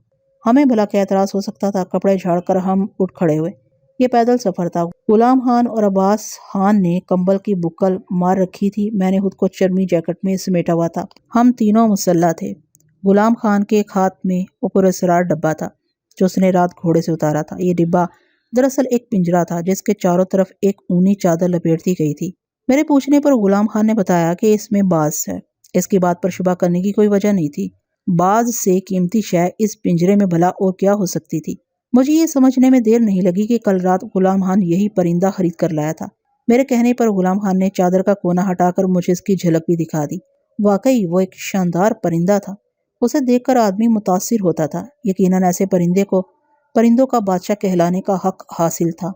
ہمیں بھلا کیا اعتراض ہو سکتا تھا؟ کپڑے جھاڑ کر ہم اٹھ کھڑے ہوئے۔ یہ پیدل سفر تھا۔ غلام خان اور عباس خان نے کمبل کی بکل مار رکھی تھی، میں نے خود کو چرمی جیکٹ میں سمیٹا ہوا تھا۔ ہم تینوں مسلح تھے۔ غلام خان کے ایک ہاتھ میں وہ پراسرار ڈبہ تھا جو اس نے رات گھوڑے سے اتارا تھا۔ یہ ڈبہ دراصل ایک پنجرا تھا جس کے چاروں طرف ایک اونی چادر لپیٹ دی گئی تھی۔ میرے پوچھنے پر غلام خان نے بتایا کہ اس میں باز ہے۔ اس کی بات پر شبہ کرنے کی کوئی وجہ نہیں تھی۔ باز سے قیمتی شے اس پنجرے میں بھلا اور کیا ہو سکتی تھی؟ مجھے یہ سمجھنے میں دیر نہیں لگی کہ کل رات غلام خان یہی پرندہ خرید کر لایا تھا۔ میرے کہنے پر غلام خان نے چادر کا کونا ہٹا کر مجھے اس کی جھلک بھی دکھا دی۔ واقعی وہ ایک شاندار پرندہ تھا۔ اسے دیکھ کر آدمی متاثر ہوتا تھا۔ یقیناً ایسے پرندوں کا بادشاہ کہلانے کا حق حاصل تھا۔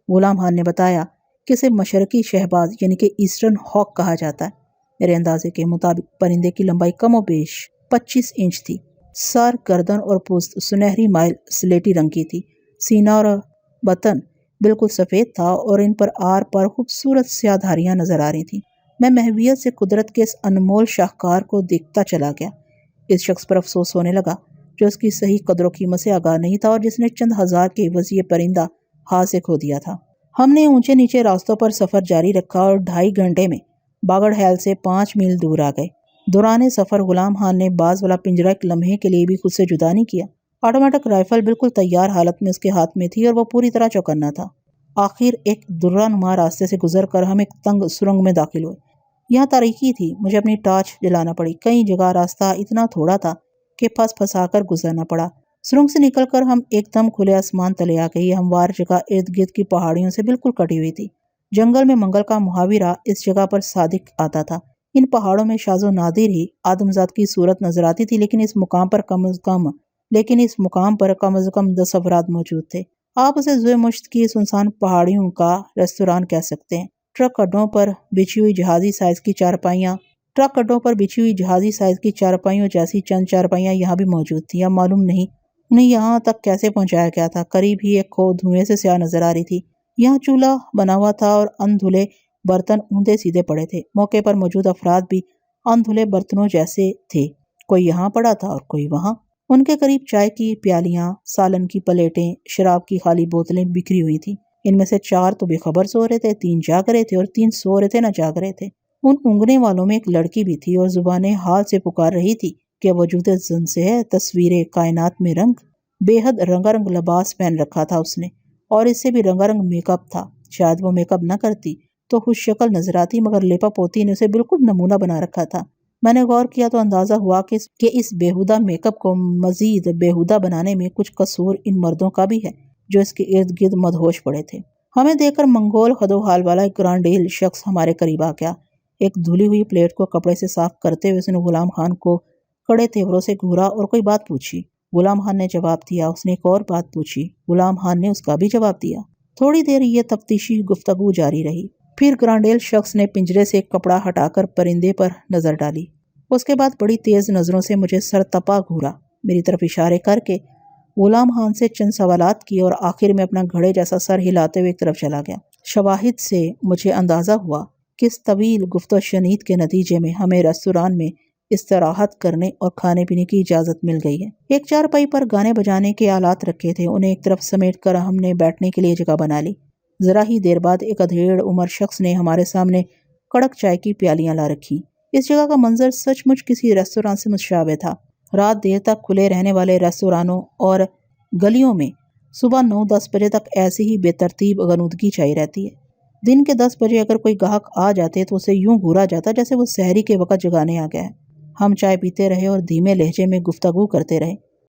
غلام خان نے بتایا کہ اسے مشرقی شہباز یعنی کہ ایسٹرن ہاک کہا جاتا ہے۔ میرے اندازے کے مطابق پرندے کی لمبائی کم و بیش 25 انچ تھی۔ سر، گردن اور پوست سنہری مائل سلیٹی رنگ کی تھی۔ سینہ اور بطن بالکل سفید تھا اور ان پر آر پر خوبصورت سیاہ دھاریاں نظر آ رہی تھیں۔ میں محویت سے قدرت کے اس انمول شاہکار کو دیکھتا چلا گیا۔ اس شخص پر افسوس ہونے لگا جو اس کی صحیح قدر و قیمت سے آگاہ نہیں تھا اور جس نے چند ہزار کے عوض یہ پرندہ ہاتھ سے کھو دیا تھا۔ ہم نے اونچے نیچے راستوں پر سفر جاری رکھا اور 2.5 گھنٹے میں باگڑ ہیل سے 5 میل دور آ گئے۔ دوران سفر غلام خان نے باز والا پنجرا ایک لمحے کے لیے بھی خود سے جدا نہیں کیا۔ آٹومیٹک رائفل بالکل تیار حالت میں اس کے ہاتھ میں تھی اور وہ پوری طرح چوکنا تھا۔ آخر ایک درہ نما راستے سے گزر کر ہم ایک تنگ سرنگ میں داخل ہوئے۔ یہاں تاریکی تھی، مجھے اپنی ٹارچ جلانا پڑی۔ کئی جگہ راستہ اتنا تھوڑا تھا کہ پھنسا کر گزرنا پڑا۔ سرنگ سے نکل کر ہم ایک دم کھلے آسمان تلے آ گئے۔ یہ ہموار جگہ ارد گرد کی پہاڑیوں سے بالکل کٹی ہوئی تھی۔ جنگل میں منگل کا محاورہ اس جگہ پر صادق آتا تھا۔ ان پہاڑوں میں شاذ و نادر ہی آدمزاد کی صورت نظر آتی تھی، لیکن اس مقام پر کم از کم 10 افراد موجود تھے۔ آپ اسے زوئے مشت کی سنسان پہاڑیوں کا ریستوران کہہ سکتے ہیں۔ ٹرک اڈوں پر بچھی ہوئی جہازی سائز کی چارپائیوں جیسی چند چارپائیاں یہاں بھی موجود تھیں۔ اب معلوم نہیں انہیں یہاں تک کیسے پہنچایا گیا تھا۔ قریب ہی ایک کھو دھوئیں سے سیاہ نظر آ رہی تھی۔ یہاں چولہا بنا ہوا تھا اور ان دھلے برتن اوندا سیدھے پڑے تھے۔ موقع پر موجود افراد بھی ان دھلے برتنوں جیسے تھے، کوئی یہاں پڑا تھا اور کوئی وہاں۔ ان کے قریب چائے کی پیالیاں، سالن کی پلیٹیں، شراب کی خالی بوتلیں بکھری ہوئی تھیں۔ ان میں سے 4 تو بے خبر سو رہے تھے، 3 جاگ رہے تھے اور 3 سو رہے تھے نہ جاگ رہے تھے۔ ان اونگنے والوں میں ایک لڑکی بھی تھی اور زبان حال سے پکار رہی تھی کہ وجود زن سے ہے تصویر کائنات میں رنگ۔ بے حد رنگا رنگ لباس پہن رکھا تھا اس نے اور اس سے بھی رنگا رنگ میک اپ تھا۔ شاید وہ میک اپ نہ کرتی تو خوش شکل نظر آتی، مگر لیپا پوتی نے اسے بالکل نمونہ بنا رکھا تھا۔ میں نے غور کیا تو اندازہ ہوا کہ اس بےہودہ میک اپ کو مزید بےہودہ بنانے میں کچھ قصور ان مردوں کا بھی ہے جو اس کے ارد گرد مدہوش پڑے تھے۔ ہمیں دیکھ کر منگول خد و حال والا ایک گرانڈیل شخص ہمارے قریب آ گیا۔ ایک دھلی ہوئی پلیٹ کو کپڑے سے صاف کرتے ہوئے اس نے غلام خان کو کڑے تیوروں سے گھورا اور کوئی بات پوچھی۔ غلام خان نے جواب دیا۔ اس نے ایک اور بات پوچھی، غلام خان نے اس کا بھی جواب دیا۔ تھوڑی دیر یہ تفتیشی گفتگو جاری رہی۔ پھر گرانڈیل شخص نے پنجرے سے ایک کپڑا ہٹا کر پرندے پر نظر ڈالی۔ اس کے بعد بڑی تیز نظروں سے مجھے سر تپا گھورا، میری طرف اشارے کر کے غلام خان سے چند سوالات کیے اور آخر میں اپنا گھڑے جیسا سر ہلاتے ہوئے ایک طرف چلا گیا۔ شواہد سے مجھے اندازہ ہوا کہ اس طویل گفت و شنید کے نتیجے میں ہمیں ریستوران میں استراحت کرنے اور کھانے پینے کی اجازت مل گئی ہے۔ ایک چارپائی پر گانے بجانے کے آلات رکھے تھے، انہیں ایک طرف سمیٹ کر ہم نے بیٹھنے کے لیے جگہ بنا لی۔ ذرا ہی دیر بعد ایک ادھیڑ عمر شخص نے ہمارے سامنے کڑک چائے کی پیالیاں لا رکھی۔ اس جگہ کا منظر سچ مچ کسی ریستوران سے متشابہ تھا۔ رات دیر تک کھلے رہنے والے ریستورانوں اور گلیوں میں صبح 9-10 بجے تک ایسی ہی بے ترتیب غنودگی چھائی رہتی ہے۔ دن کے 10 بجے اگر کوئی گاہک آ جاتے تو اسے یوں گھورا جاتا جیسے وہ سحری کے وقت جگانے آ گیا ہے۔ ہم چائے پیتے رہے اور دھیمے لہجے میں گفتگو کرتے رہے۔